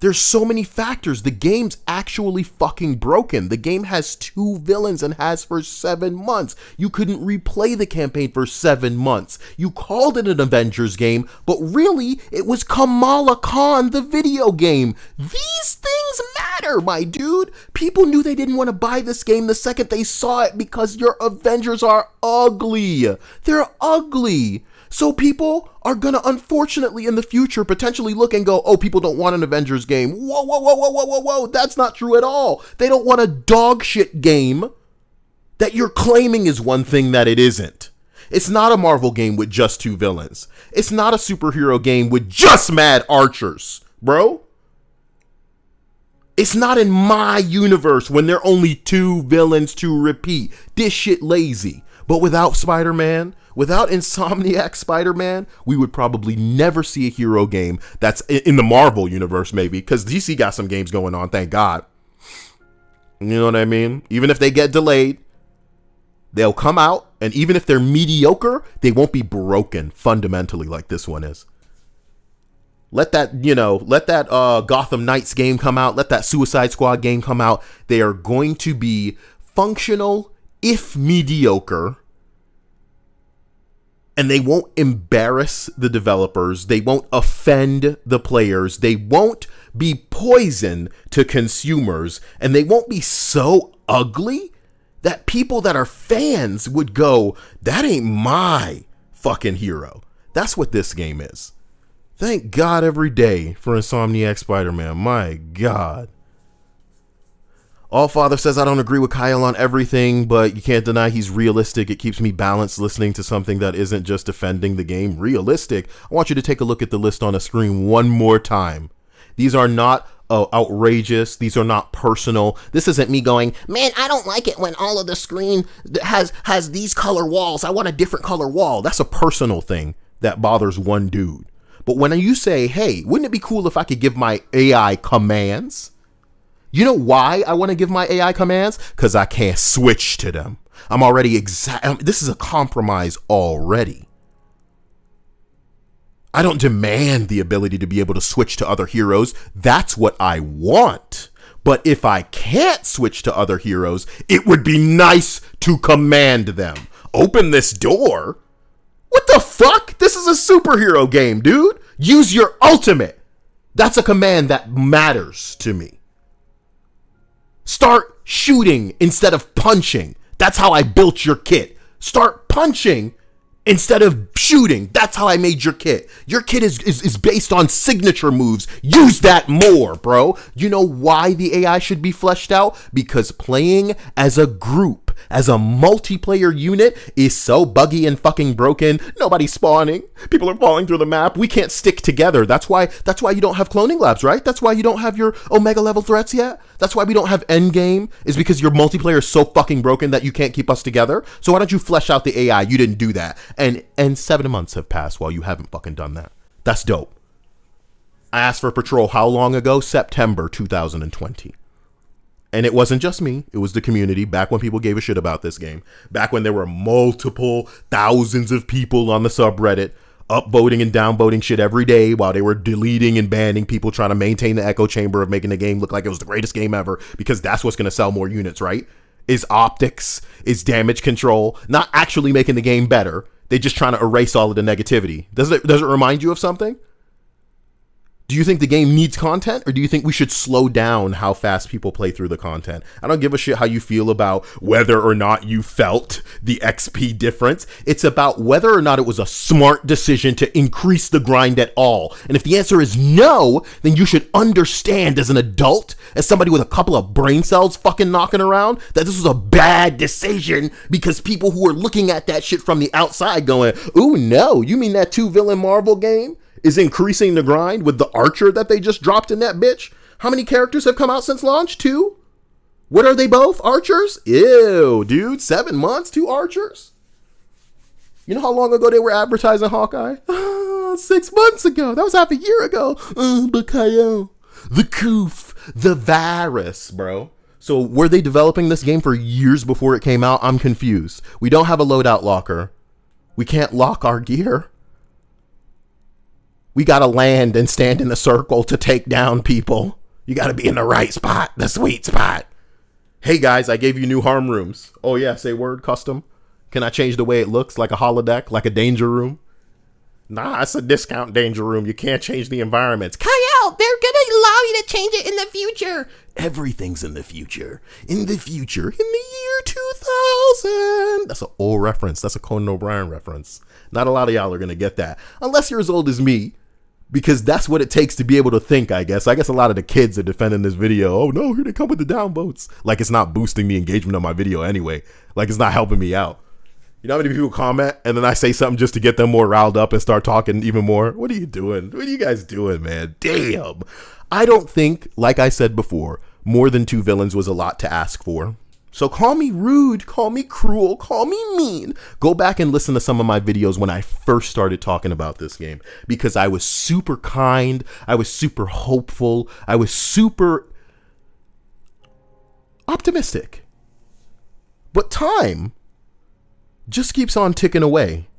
There's so many factors. The game's actually fucking broken. The game has 2 villains and has for 7 months. You couldn't replay the campaign for 7 months. You called it an Avengers game, but really, it was Kamala Khan, the video game. These things doesn't matter, my dude. People knew they didn't want to buy this game the second they saw it because your Avengers are ugly. They're ugly. So people are going to, unfortunately, in the future, potentially look and go, oh, people don't want an Avengers game. Whoa, whoa, whoa, whoa, whoa, whoa, whoa. That's not true at all. They don't want a dog shit game that you're claiming is one thing that it isn't. It's not a Marvel game with just 2 villains. It's not a superhero game with just mad archers, bro. It's not in my universe when there are only 2 villains to repeat. This shit lazy. But without Spider-Man, without Insomniac Spider-Man, we would probably never see a hero game that's in the Marvel universe, maybe, because DC got some games going on, thank God. You know what I mean? Even if they get delayed, they'll come out, and even if they're mediocre, they won't be broken fundamentally like this one is. Let that Gotham Knights game come out. Let that Suicide Squad game come out. They are going to be functional, if mediocre, and they won't embarrass the developers. They won't offend the players. They won't be poison to consumers, and they won't be so ugly that people that are fans would go, that ain't my fucking hero. That's what this game is. Thank God every day for Insomniac Spider-Man. My God. Allfather says, I don't agree with Kyle on everything, but you can't deny he's realistic. It keeps me balanced listening to something that isn't just defending the game. Realistic? I want you to take a look at the list on the screen one more time. These are not outrageous. These are not personal. This isn't me going, man, I don't like it when all of the screen has these color walls. I want a different color wall. That's a personal thing that bothers one dude. But when you say, hey, wouldn't it be cool if I could give my AI commands? You know why I want to give my AI commands? Because I can't switch to them. I'm already this is a compromise already. I don't demand the ability to be able to switch to other heroes. That's what I want. But if I can't switch to other heroes, it would be nice to command them. Open this door? What the fuck? This is a superhero game, dude. Use your ultimate. That's a command that matters to me. Start shooting instead of punching. That's how I built your kit. Start punching instead of shooting. That's how I made your kit. Your kit is based on signature moves. Use that more, bro. You know why the AI should be fleshed out? Because playing as a group, as a multiplayer unit, is so buggy and fucking broken. Nobody's spawning. People are falling through the map. We can't stick together. That's why you don't have cloning labs, right? That's why you don't have your Omega level threats yet. That's why we don't have endgame, is because your multiplayer is so fucking broken that you can't keep us together. So why don't you flesh out the AI? You didn't do that. And 7 months have passed while you haven't fucking done that. That's dope. I asked for Patrol how long ago? September 2020. And it wasn't just me. It was the community back when people gave a shit about this game. Back when there were multiple thousands of people on the subreddit upvoting and downvoting shit every day while they were deleting and banning people trying to maintain the echo chamber of making the game look like it was the greatest game ever, because that's what's going to sell more units, right? Is optics, is damage control, not actually making the game better. They're just trying to erase all of the negativity. Does it remind you of something? Do you think the game needs content, or do you think we should slow down how fast people play through the content? I don't give a shit how you feel about whether or not you felt the XP difference. It's about whether or not it was a smart decision to increase the grind at all. And if the answer is no, then you should understand as an adult, as somebody with a couple of brain cells fucking knocking around, that this was a bad decision, because people who are looking at that shit from the outside going, ooh, no, you mean that 2-villain Marvel game is increasing the grind with the archer that they just dropped in that bitch? How many characters have come out since launch? 2? What are they both? Archers? Ew, dude. 7 months? 2 archers? You know how long ago they were advertising Hawkeye? 6 months ago. That was half a year ago. But Kyle, the coof, the virus, bro. So were they developing this game for years before it came out? I'm confused. We don't have a loadout locker. We can't lock our gear. We got to land and stand in a circle to take down people. You got to be in the right spot, the sweet spot. Hey guys, I gave you new harm rooms. Oh yeah, say word, custom. Can I change the way it looks, like a holodeck, like a danger room? Nah, it's a discount danger room. You can't change the environments. Kyle, out. They're gonna allow you to change it in the future. Everything's in the future. In the future. In the year 2000. That's an old reference. That's a Conan O'Brien reference. Not a lot of y'all are gonna get that. Unless you're as old as me. Because that's what it takes to be able to think, I guess. I guess a lot of the kids are defending this video. Oh no, here they come with the downvotes. Like it's not boosting the engagement of my video anyway. Like it's not helping me out. You know how many people comment and then I say something just to get them more riled up and start talking even more? What are you doing? What are you guys doing, man? Damn. I don't think, like I said before, more than 2 villains was a lot to ask for. So call me rude, call me cruel, call me mean. Go back and listen to some of my videos when I first started talking about this game, because I was super kind, I was super hopeful, I was super optimistic. But time just keeps on ticking away.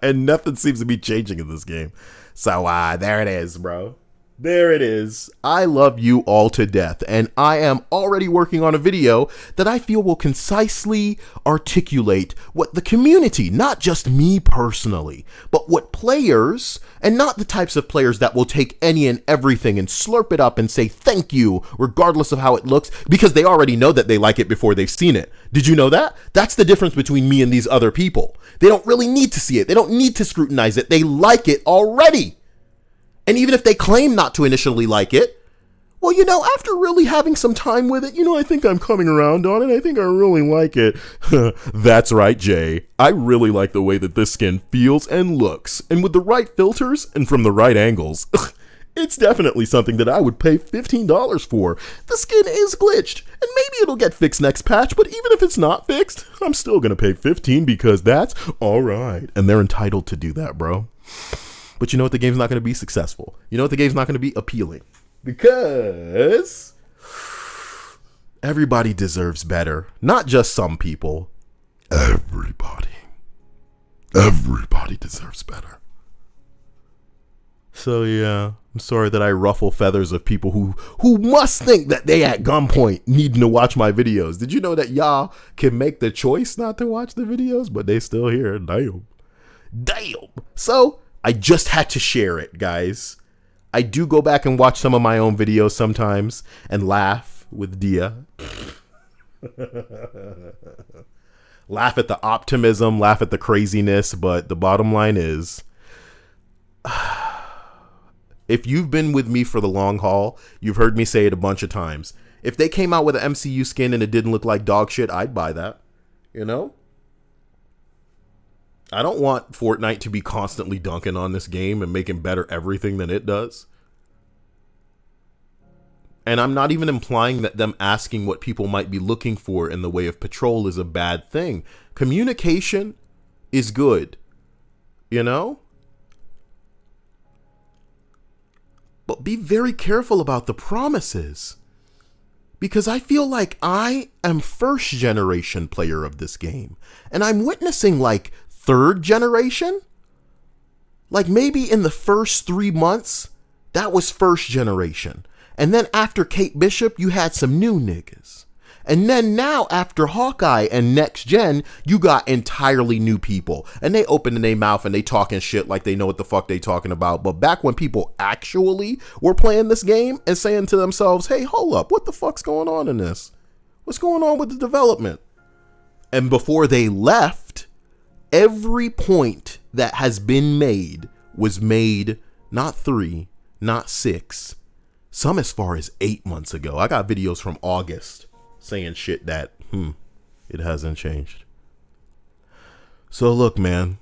And nothing seems to be changing in this game. So there it is, bro. There it is. I love you all to death, and I am already working on a video that I feel will concisely articulate what the community, not just me personally, but what players, and not the types of players that will take any and everything and slurp it up and say thank you regardless of how it looks, because they already know that they like it before they've seen it. Did you know that? That's the difference between me and these other people. They don't really need to see it. They don't need to scrutinize it. They like it already. And even if they claim not to initially like it, well, you know, after really having some time with it, you know, I think I'm coming around on it. I think I really like it. That's right, Jay. I really like the way that this skin feels and looks. And with the right filters and from the right angles, it's definitely something that I would pay $15 for. The skin is glitched, and maybe it'll get fixed next patch, but even if it's not fixed, I'm still going to pay $15 because that's all right. And they're entitled to do that, bro. But you know what? The game's not going to be successful. You know what? The game's not going to be appealing. Because everybody deserves better. Not just some people. Everybody. Everybody deserves better. So yeah, I'm sorry that I ruffle feathers of people who must think that they at gunpoint needing to watch my videos. Did you know that y'all can make the choice not to watch the videos, but they still here? Damn. Damn. So I just had to share it, guys. I do go back and watch some of my own videos sometimes and laugh with Dia. Laugh at the optimism, laugh at the craziness, but the bottom line is, if you've been with me for the long haul, you've heard me say it a bunch of times. If they came out with an MCU skin and it didn't look like dog shit, I'd buy that. You know? I don't want Fortnite to be constantly dunking on this game and making better everything than it does. And I'm not even implying that them asking what people might be looking for in the way of patrol is a bad thing. Communication is good, you know? But be very careful about the promises. Because I feel like I am first generation player of this game. And I'm witnessing like third generation. Like maybe in the first 3 months, that was first generation. And then after Kate Bishop, you had some new niggas. And then now after Hawkeye and Next Gen, you got entirely new people. And they opening their mouth and they talking shit like they know what the fuck they talking about. But back when people actually were playing this game and saying to themselves, hey, hold up, what the fuck's going on in this? What's going on with the development? And before they left, every point that has been made was made not 3, not 6, some as far as 8 months ago. I got videos from August saying shit that, it hasn't changed. So look, man,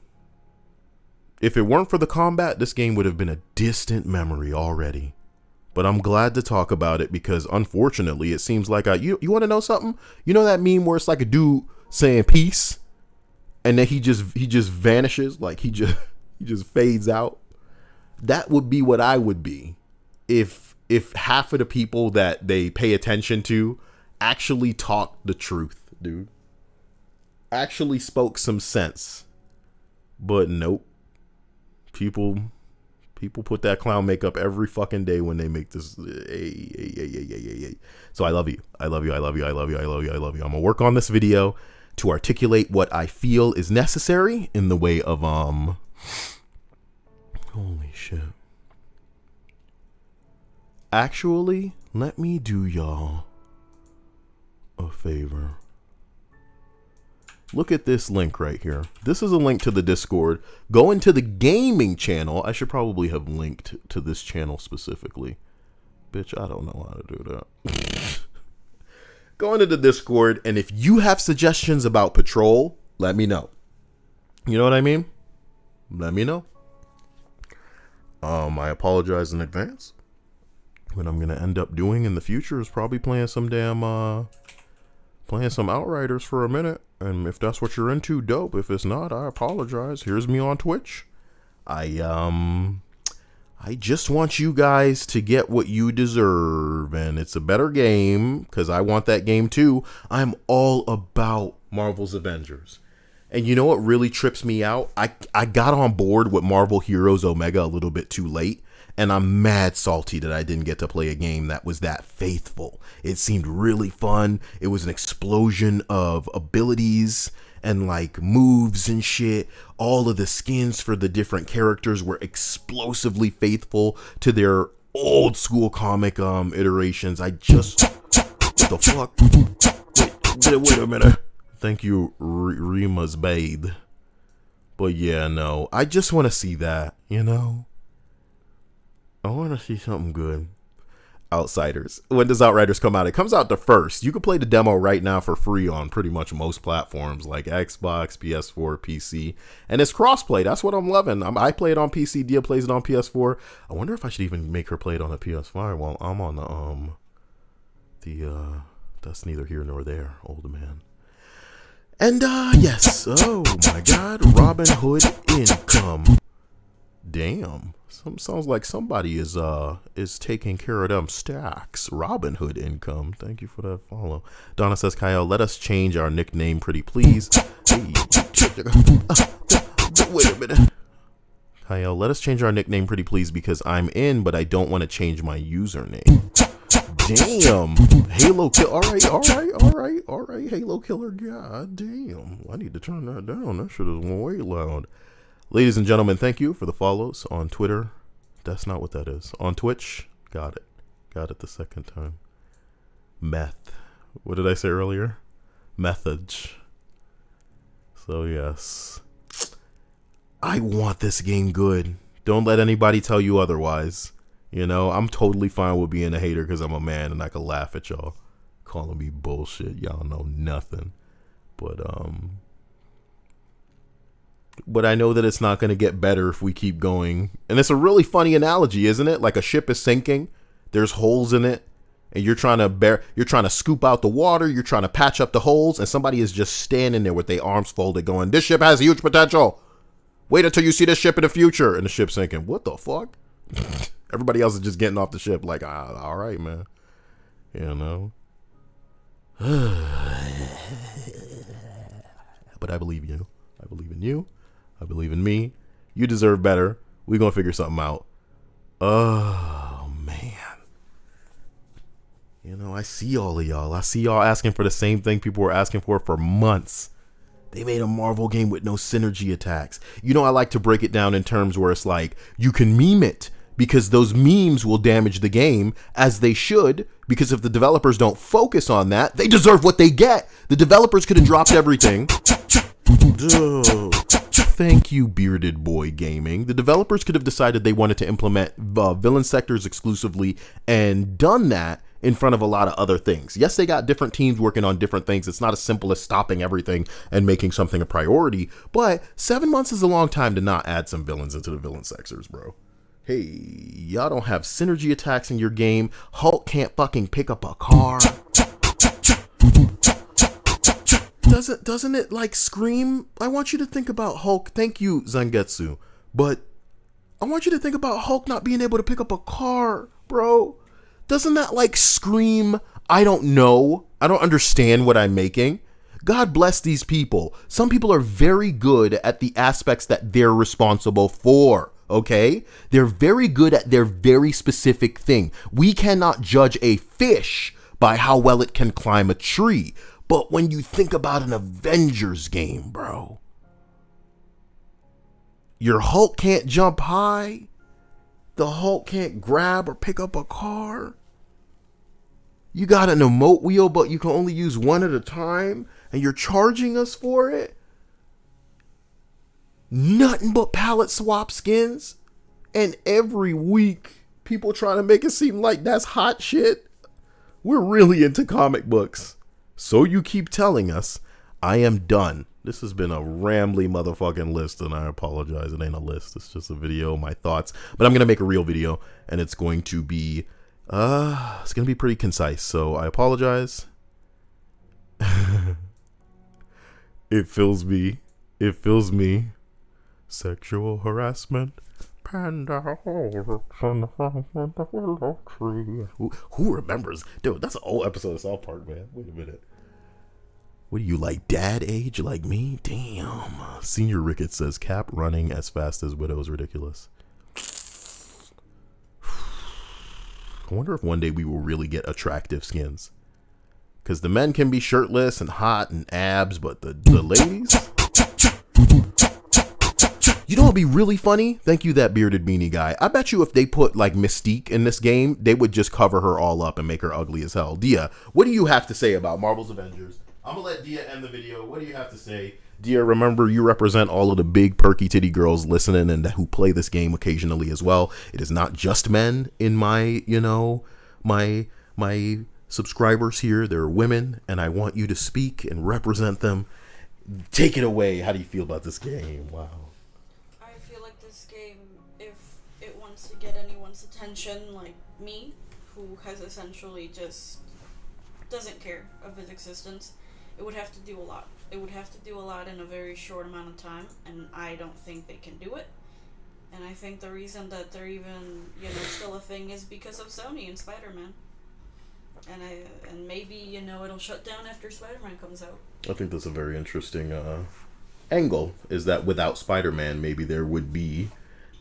if it weren't for the combat, this game would have been a distant memory already. But I'm glad to talk about it because unfortunately, it seems like you want to know something? You know that meme where it's like a dude saying peace and then he just vanishes, like he just fades out? That would be what I would be if half of the people that they pay attention to actually talked the truth, dude. Actually spoke some sense. But nope. People put that clown makeup every fucking day when they make this. So I love you. I love you. I love you. I love you. I love you. I love you. I'm gonna work on this video to articulate what I feel is necessary in the way of Holy shit. Actually, let me do y'all a favor. Look at this link right here. This is a link to the Discord. Go into the gaming channel. I should probably have linked to this channel specifically. Bitch, I don't know how to do that. Go into the Discord, and if you have suggestions about Patrol, let me know. You know what I mean? Let me know. I apologize in advance. What I'm gonna end up doing in the future is probably playing some Outriders for a minute. And if that's what you're into, dope. If it's not, I apologize. Here's me on Twitch. I just want you guys to get what you deserve, and it's a better game because I want that game too. I'm all about Marvel's Avengers. And you know what really trips me out? I got on board with Marvel Heroes Omega a little bit too late, and I'm mad salty that I didn't get to play a game that was that faithful. It seemed really fun. It was an explosion of abilities and like moves and shit. All of the skins for the different characters were explosively faithful to their old school comic iterations. I just, what the fuck? Wait a minute. Thank you, Rima's Bathe. But yeah, no, I just want to see that, you know? I want to see something good. Outsiders. When does Outriders come out? It comes out the 1st. You can play the demo right now for free on pretty much most platforms like Xbox, PS4, PC, and it's crossplay. That's what I'm loving. I play it on PC. Dia plays it on PS4. I wonder if I should even make her play it on a PS5 while I'm on the that's neither here nor there, old man. And yes. Oh my God, Robin Hood income. Damn. Sounds like somebody is taking care of them stacks. Robin Hood income. Thank you for that follow. Donna says, Kyle, let us change our nickname pretty please. Hey, wait a minute. Kyle, let us change our nickname pretty please because I'm in, but I don't want to change my username. Damn. Halo Killer. All right. Halo Killer. God damn. I need to turn that down. That shit is way loud. Ladies and gentlemen, thank you for the follows on Twitter. That's not what that is. On Twitch. Got it the second time. Meth. What did I say earlier? Method. So yes. I want this game good. Don't let anybody tell you otherwise. You know, I'm totally fine with being a hater because I'm a man and I can laugh at y'all calling me bullshit. Y'all know nothing. But I know that it's not going to get better if we keep going. And it's a really funny analogy, isn't it? Like a ship is sinking. There's holes in it. And you're trying to scoop out the water. You're trying to patch up the holes. And somebody is just standing there with their arms folded going, this ship has huge potential. Wait until you see this ship in the future. And the ship's sinking. What the fuck? Everybody else is just getting off the ship like, all right, man. You know? But I believe you. I believe in you. I believe in me. You deserve better. We're going to figure something out. Oh, man. You know, I see all of y'all. I see y'all asking for the same thing people were asking for months. They made a Marvel game with no synergy attacks. You know, I like to break it down in terms where it's like, you can meme it because those memes will damage the game, as they should, because if the developers don't focus on that, they deserve what they get. The developers could have dropped everything. Thank you, Bearded Boy Gaming. The developers could have decided they wanted to implement villain sectors exclusively and done that in front of a lot of other things. Yes, they got different teams working on different things. It's not as simple as stopping everything and making something a priority, but 7 months is a long time to not add some villains into the villain sectors, bro. Hey, y'all don't have synergy attacks in your game. Hulk can't fucking pick up a car. Doesn't it like scream? I want you to think about Hulk. Thank you, Zangetsu. But I want you to think about Hulk not being able to pick up a car, bro. Doesn't that like scream? I don't know. I don't understand what I'm making. God bless these people. Some people are very good at the aspects that they're responsible for. Okay? They're very good at their very specific thing. We cannot judge a fish by how well it can climb a tree. But when you think about an Avengers game, bro, Your Hulk can't jump high. The Hulk can't grab or pick up a car. You got an emote wheel, but you can only use one at a time, and you're charging us for it? Nothing but palette swap skins. And every week, people trying to make it seem like that's hot shit. We're really into comic books. So you keep telling us. I am done. This has been a rambly motherfucking list, and I apologize. It ain't a list. It's just a video, my thoughts. But I'm going to make a real video, and it's going to be, pretty concise. So I apologize. It fills me. Sexual harassment. Panda from the willow tree. Who remembers? Dude, that's an old episode of South Park, man. Wait a minute. What are you, like dad age like me? Damn. Senior Ricketts says Cap running as fast as Widow is ridiculous. I wonder if one day we will really get attractive skins. Because the men can be shirtless and hot and abs, but the ladies... You know what would be really funny? Thank you, that bearded beanie guy. I bet you if they put like Mystique in this game, they would just cover her all up and make her ugly as hell. Dia, what do you have to say about Marvel's Avengers? I'm gonna let Dia end the video. What do you have to say? Dia, remember, you represent all of the big perky titty girls listening and who play this game occasionally as well. It is not just men in my, my subscribers here. There are women, and I want you to speak and represent them. Take it away. How do you feel about this game? Wow. I feel like this game, if it wants to get anyone's attention, like me, who has essentially just doesn't care of its existence, it would have to do a lot. It would have to do a lot in a very short amount of time, and I don't think they can do it. And I think the reason that they're even, still a thing is because of Sony and Spider-Man. And maybe, it'll shut down after Spider-Man comes out. I think that's a very interesting angle, is that without Spider-Man, maybe there would be,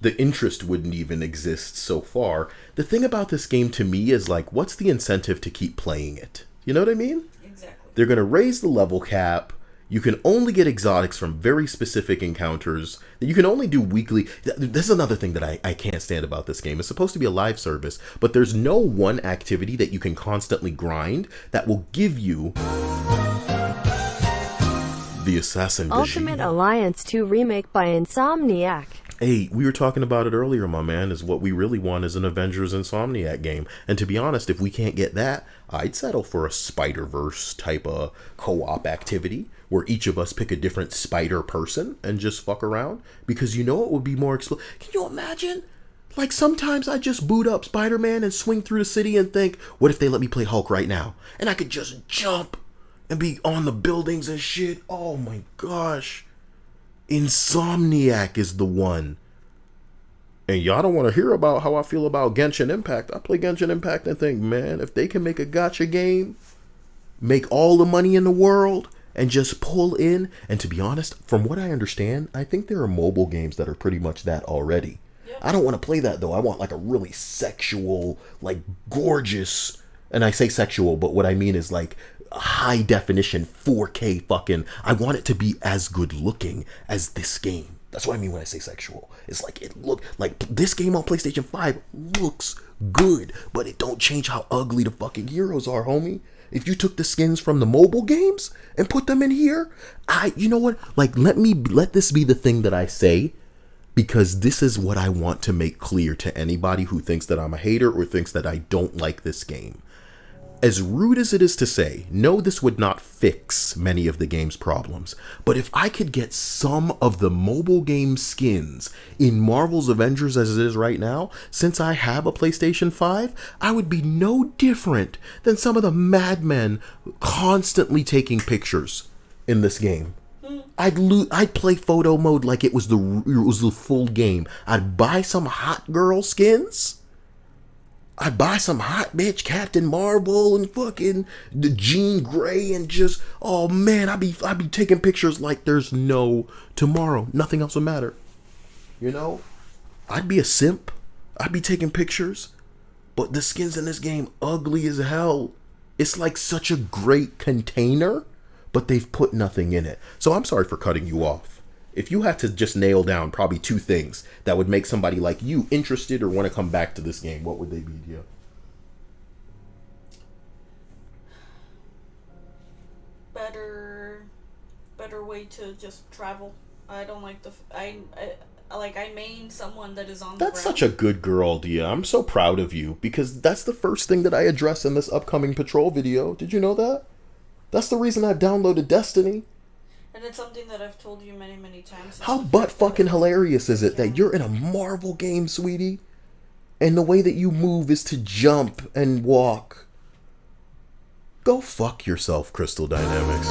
the interest wouldn't even exist so far. The thing about this game to me is like, what's the incentive to keep playing it? You know what I mean? Exactly. They're going to raise the level cap. You can only get exotics from very specific encounters. You can only do weekly. This is another thing that I can't stand about this game. It's supposed to be a live service, but there's no one activity that you can constantly grind that will give you the Assassin Ultimate Alliance 2 remake by Insomniac. Hey, we were talking about it earlier, my man, is what we really want is an Avengers Insomniac game. And to be honest, if we can't get that, I'd settle for a Spider-Verse type of co-op activity where each of us pick a different spider person and just fuck around. Because it would be more Can you imagine? Like sometimes I just boot up Spider-Man and swing through the city and think, what if they let me play Hulk right now? And I could just jump and be on the buildings and shit. Oh my gosh. Insomniac is the one. And y'all don't want to hear about how I feel about Genshin Impact. I play Genshin Impact and think, man, if they can make a gacha game, make all the money in the world, and just pull in. And to be honest, from what I understand, I think there are mobile games that are pretty much that already. Yep. I don't want to play that though. I want like a really sexual, like gorgeous, and I say sexual, but what I mean is like high definition 4K fucking, I want it to be as good looking as this game. That's what I mean when I say sexual. It's like this game on PlayStation 5 looks good, but it don't change how ugly the fucking heroes are, homie. If you took the skins from the mobile games and put them in here, you know what? Like, let this be the thing that I say, because this is what I want to make clear to anybody who thinks that I'm a hater or thinks that I don't like this game. As rude as it is to say, no, this would not fix many of the game's problems. But if I could get some of the mobile game skins in Marvel's Avengers as it is right now, since I have a PlayStation 5, I would be no different than some of the madmen constantly taking pictures in this game. I'd play photo mode like it was the full game. I'd buy some hot girl skins. I'd buy some hot bitch Captain Marvel and fucking the Jean Grey and just, oh man, I'd be taking pictures like there's no tomorrow. Nothing else would matter. I'd be a simp. I'd be taking pictures. But the skins in this game ugly as hell. It's like such a great container, but they've put nothing in it. So I'm sorry for cutting you off. If you had to just nail down probably 2 things that would make somebody like you interested or want to come back to this game, what would they be, Dia? Better way to just travel. I don't like I main someone that is on the That's ground. such a good girl, Dia. I'm so proud of you because that's the first thing that I address in this upcoming patrol video. Did you know that? That's the reason I've downloaded Destiny. And it's something that I've told you many, many times. How butt fucking hilarious is it that you're in a Marvel game, sweetie, and the way that you move is to jump and walk? Go fuck yourself, Crystal Dynamics.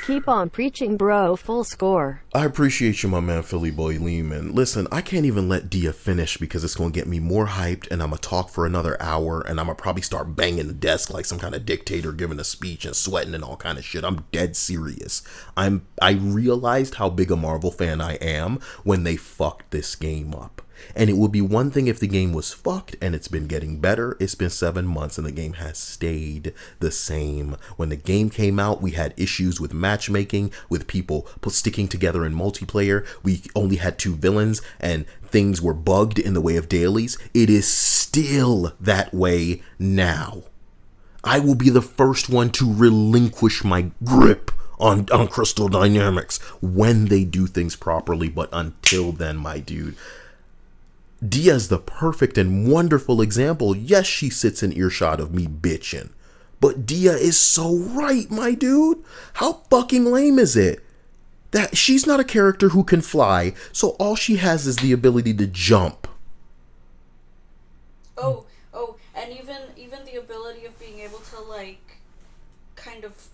Keep on preaching, bro. Full score. I appreciate you, my man, Philly Boy Lehman. Listen, I can't even let Dia finish because it's going to get me more hyped and I'm going to talk for another hour and I'm going to probably start banging the desk like some kind of dictator giving a speech and sweating and all kind of shit. I'm dead serious. I realized how big a Marvel fan I am when they fucked this game up. And it would be one thing if the game was fucked and it's been getting better. It's been 7 months and the game has stayed the same. When the game came out, we had issues with matchmaking, with people sticking together in multiplayer. We only had 2 villains and things were bugged in the way of dailies. It is still that way now. I will be the first one to relinquish my grip on Crystal Dynamics when they do things properly. But until then, my dude, Dia's the perfect and wonderful example. Yes, she sits in earshot of me bitching, but Dia is so right, my dude. How fucking lame is it that she's not a character who can fly, so all she has is the ability to jump? Oh, and even the ability of being able to like, kind of,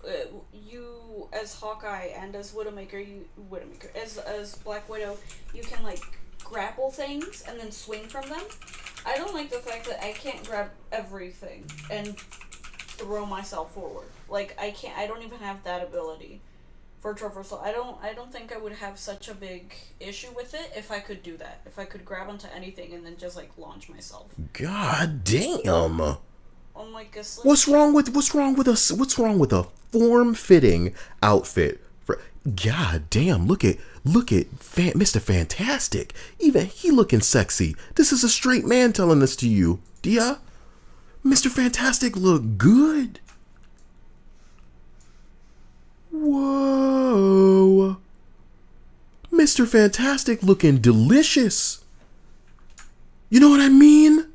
you as Hawkeye and as Widowmaker, as Black Widow, you can like grapple things and then swing from them. I don't like the fact that I can't grab everything and throw myself forward. Like I don't even have that ability for traversal. I don't think I would have such a big issue with it if I could do that. If I could grab onto anything and then just like launch myself. God damn. On like a What's wrong with a form-fitting outfit for? God damn, look at Mr. Fantastic. Even he looking sexy. This is a straight man telling this to you, Dia. Mr. Fantastic look good. Whoa. Mr. Fantastic looking delicious. You know what I mean?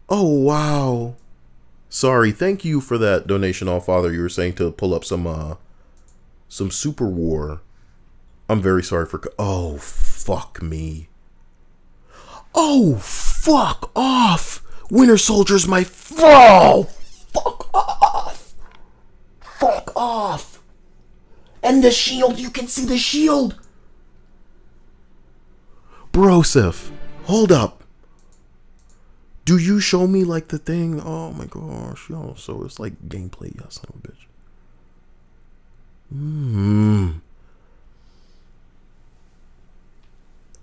Oh, wow. Sorry, thank you for that donation, All Father. You were saying to pull up some Super War. I'm very sorry for... Oh, fuck me. Oh, fuck off. Winter Soldier's my... Oh, fuck off. Fuck off. And the shield. You can see the shield. Broseph, hold up. Do you show me like the thing? Oh my gosh. Yo, so it's like gameplay. Yes, son of a bitch.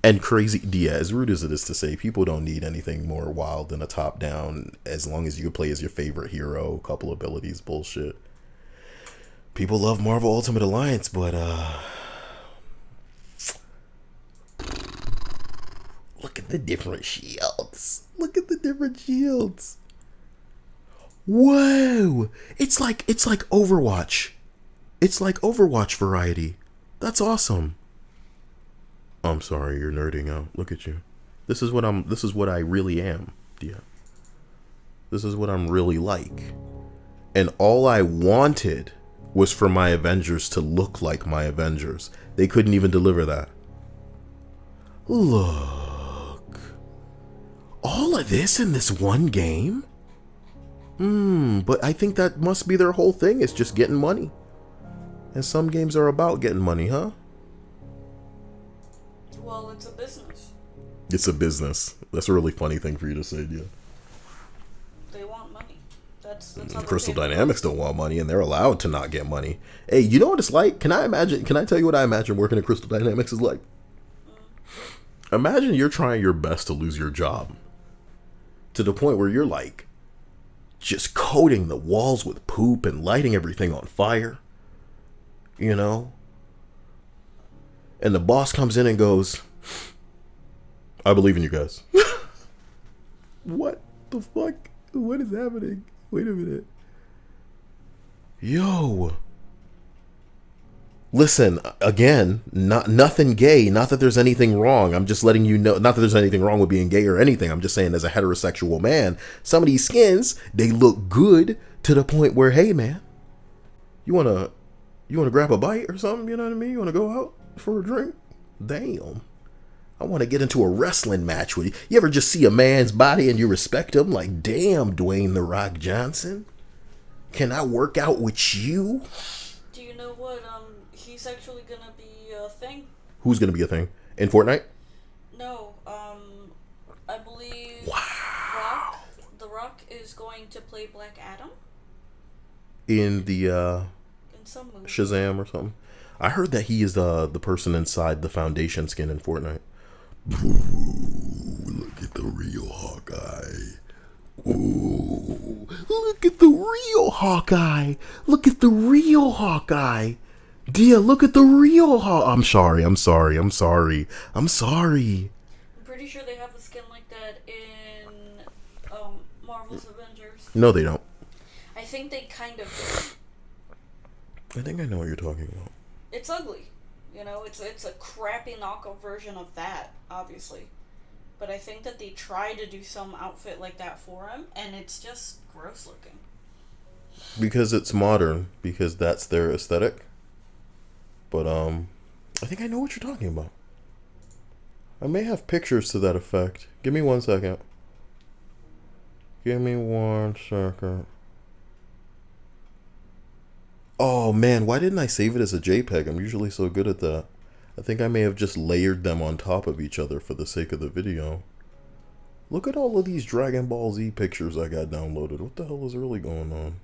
And crazy, Dia, as rude as it is to say, people don't need anything more wild than a top-down, as long as you can play as your favorite hero, couple abilities, bullshit. People love Marvel Ultimate Alliance, but, look at the different shields. Look at the different shields. Whoa! It's like Overwatch. It's like Overwatch variety. That's awesome. I'm sorry, you're nerding out. Look at you. This is what I really am, Dia. This is what I'm really like. And all I wanted was for my Avengers to look like my Avengers. They couldn't even deliver that. Look. All of this in this one game? But I think that must be their whole thing, is just getting money. And some games are about getting money, huh? Well, it's a business. It's a business. That's a really funny thing for you to say, yeah. They want money. That's how Crystal Dynamics don't want money, and they're allowed to not get money. Hey, you know what it's like? Can I tell you what I imagine working at Crystal Dynamics is like? Imagine you're trying your best to lose your job. To the point where you're like, just coating the walls with poop and lighting everything on fire. You know? And the boss comes in and goes, I believe in you guys. What the fuck? What is happening? Wait a minute. Yo. Listen, again, nothing gay. Not that there's anything wrong. I'm just letting you know. Not that there's anything wrong with being gay or anything. I'm just saying, as a heterosexual man, some of these skins, they look good to the point where, hey, man, you wanna grab a bite or something? You know what I mean? You wanna go out for a drink? Damn. I want to get into a wrestling match with you. You ever just see a man's body and you respect him? Like, damn, Dwayne "The Rock" Johnson. Can I work out with you? Do you know what, he's actually gonna be a thing? Who's gonna be a thing? In Fortnite? No, I believe The Rock is going to play Black Adam. In the, In some movie. Shazam or something? I heard that he is the person inside the Foundation skin in Fortnite. Ooh, look at the real Hawkeye. Ooh, look at the real Hawkeye. Look at the real Hawkeye. Dear, look at the real Hawkeye. I'm sorry. I'm pretty sure they have a skin like that in Marvel's Avengers. No, they don't. I think they kind of do. I think I know what you're talking about. It's ugly. You know, it's a crappy knockoff version of that, obviously. But I think that they tried to do some outfit like that for him, and it's just gross looking. Because it's modern, because that's their aesthetic. But I think I know what you're talking about. I may have pictures to that effect. Give me 1 second. Oh man, why didn't I save it as a JPEG? I'm usually so good at that. I think I may have just layered them on top of each other for the sake of the video. Look at all of these Dragon Ball Z pictures I got downloaded. What the hell is really going on?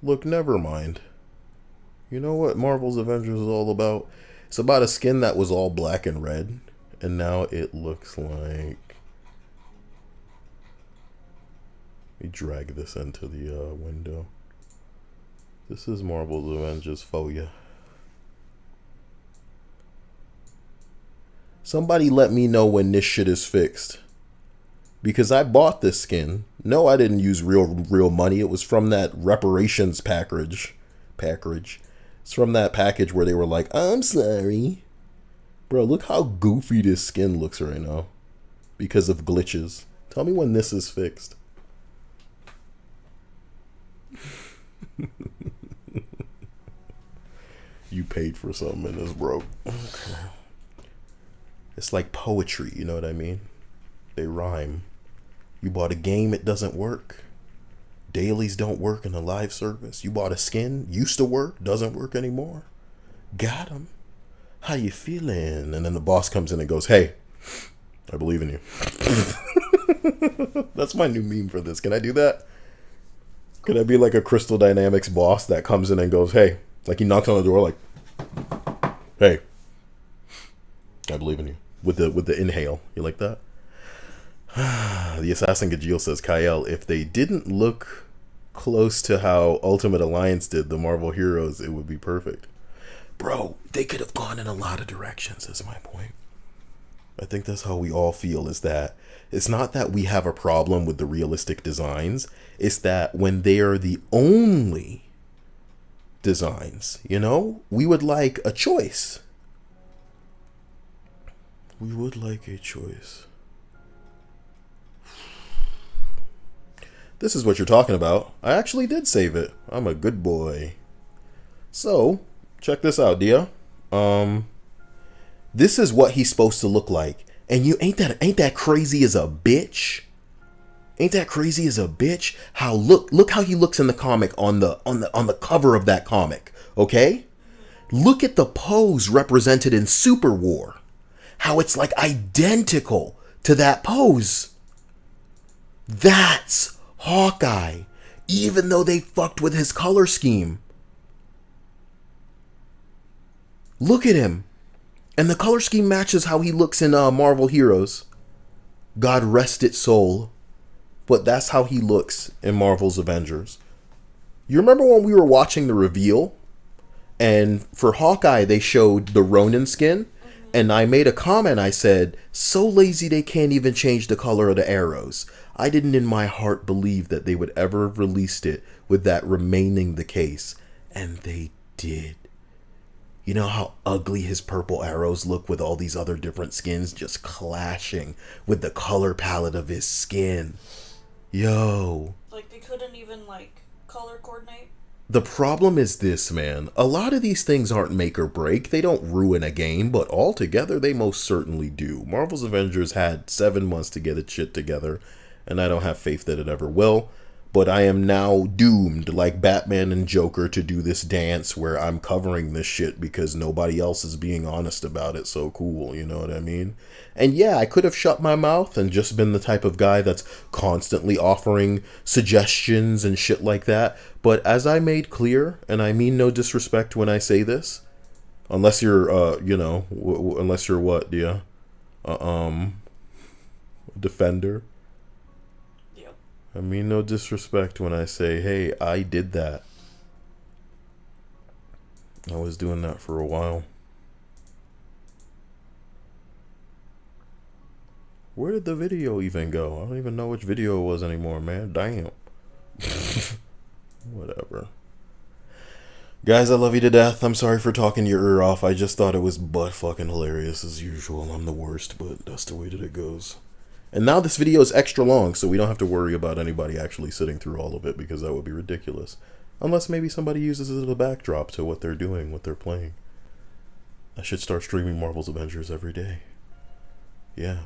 Look, never mind. You know what Marvel's Avengers is all about? It's about a skin that was all black and red, and now it looks like... Let me drag this into the window. This is Marvel's Avengers for you. Somebody let me know when this shit is fixed. Because I bought this skin. No, I didn't use real money. It was from that reparations package. It's from that package where they were like, I'm sorry. Bro, look how goofy this skin looks right now. Because of glitches. Tell me when this is fixed. You paid for something and it's broke. Okay. It's like poetry, you know what I mean? They rhyme. You bought a game, it doesn't work. Dailies don't work in a live service. You bought a skin, used to work, doesn't work anymore. Got him. How you feeling? And then the boss comes in and goes, hey, I believe in you. That's my new meme for this. Can I do that? Could I be like a Crystal Dynamics boss that comes in and goes, hey, like he knocks on the door like, hey, I believe in you. With the inhale. You like that? The Assassin Gajeel says, Kyle, if they didn't look close to how Ultimate Alliance did the Marvel Heroes, it would be perfect. Bro, they could have gone in a lot of directions, is my point. I think that's how we all feel, is that it's not that we have a problem with the realistic designs. It's that when they are the only designs, you know, we would like a choice. We would like a choice. This is what you're talking about. I actually did save it. I'm a good boy. So, check this out, Dia. This is what he's supposed to look like. And you ain't that crazy as a bitch? Ain't that crazy as a bitch? How look how he looks in the comic on the cover of that comic, okay? Look at the pose represented in Super War. How it's like identical to that pose. That's Hawkeye, even though they fucked with his color scheme. Look at him. And the color scheme matches how he looks in Marvel Heroes. God rest its soul. But that's how he looks in Marvel's Avengers. You remember when we were watching the reveal? And for Hawkeye, they showed the Ronin skin. And I made a comment. I said, so lazy they can't even change the color of the arrows. I didn't in my heart believe that they would ever have released it with that remaining the case. And they did. You know how ugly his purple arrows look with all these other different skins just clashing with the color palette of his skin? Yo. Like, they couldn't even, like, color coordinate? The problem is this, man. A lot of these things aren't make or break. They don't ruin a game, but altogether they most certainly do. Marvel's Avengers had 7 months to get its shit together, and I don't have faith that it ever will. But I am now doomed, like Batman and Joker, to do this dance where I'm covering this shit because nobody else is being honest about it. So cool, you know what I mean? And yeah, I could have shut my mouth and just been the type of guy that's constantly offering suggestions and shit like that. But as I made clear, and I mean no disrespect when I say this, unless you're, unless you're what, yeah? Defender. I mean no disrespect when I say, hey, I did that. I was doing that for a while. Where did the video even go? I don't even know which video it was anymore, man. Damn. Whatever. Guys, I love you to death. I'm sorry for talking your ear off. I just thought it was butt fucking hilarious as usual. I'm the worst, but that's the way that it goes. And now this video is extra long, so we don't have to worry about anybody actually sitting through all of it, because that would be ridiculous. Unless maybe somebody uses it as a backdrop to what they're doing, what they're playing. I should start streaming Marvel's Avengers every day. Yeah.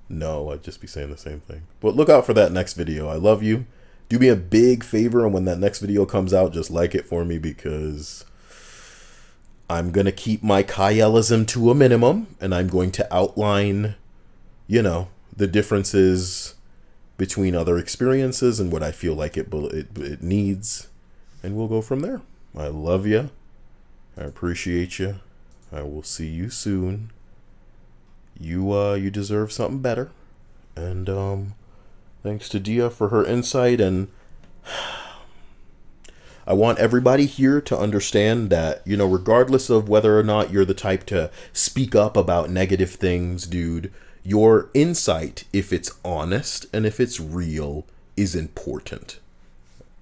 No, I'd just be saying the same thing. But look out for that next video. I love you. Do me a big favor, and when that next video comes out, just like it for me, because I'm going to keep my Kyle-ism to a minimum, and I'm going to outline, you know, the differences between other experiences and what I feel like it needs, and we'll go from there. I love you. I appreciate you. I will see you soon. You deserve something better. And thanks to Dia for her insight, and I want everybody here to understand that, you know, regardless of whether or not you're the type to speak up about negative things, dude, your insight, if it's honest and if it's real, is important.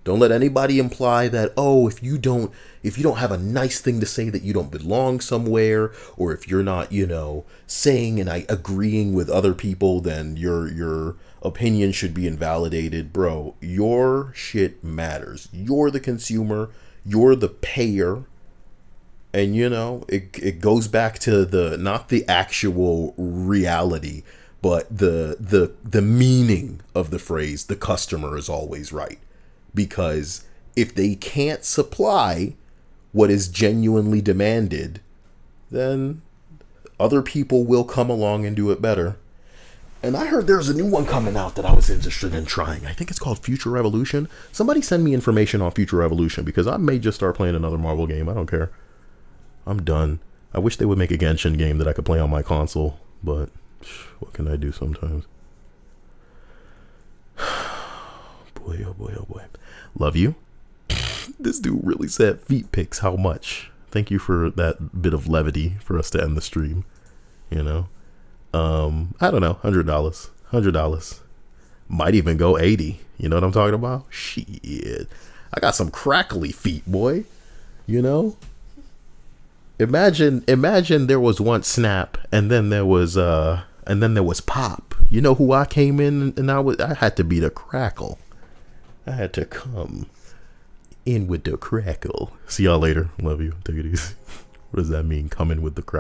Don't let anybody imply that, oh, if you don't have a nice thing to say, that you don't belong somewhere, or if you're not, you know, saying and agreeing with other people, then your opinion should be invalidated. Bro, your shit matters. You're the consumer, you're the payer. And, you know, it goes back to not the actual reality, but the meaning of the phrase, the customer is always right. Because if they can't supply what is genuinely demanded, then other people will come along and do it better. And I heard there's a new one coming out that I was interested in trying. I think it's called Future Revolution. Somebody send me information on Future Revolution, because I may just start playing another Marvel game. I don't care. I'm done. I wish they would make a Genshin game that I could play on my console, but what can I do sometimes? Boy, oh boy, oh boy. Love you. This dude really said feet pics. How much? Thank you for that bit of levity for us to end the stream. You know, I don't know, $100. Might even go 80. You know what I'm talking about? Shit, I got some crackly feet, boy. You know. Imagine there was once Snap, and then there was Pop. You know who I came in, and I had to be the Crackle. I had to come in with the crackle. See y'all later. Love you. Take it easy. What does that mean? Come in with the crackle.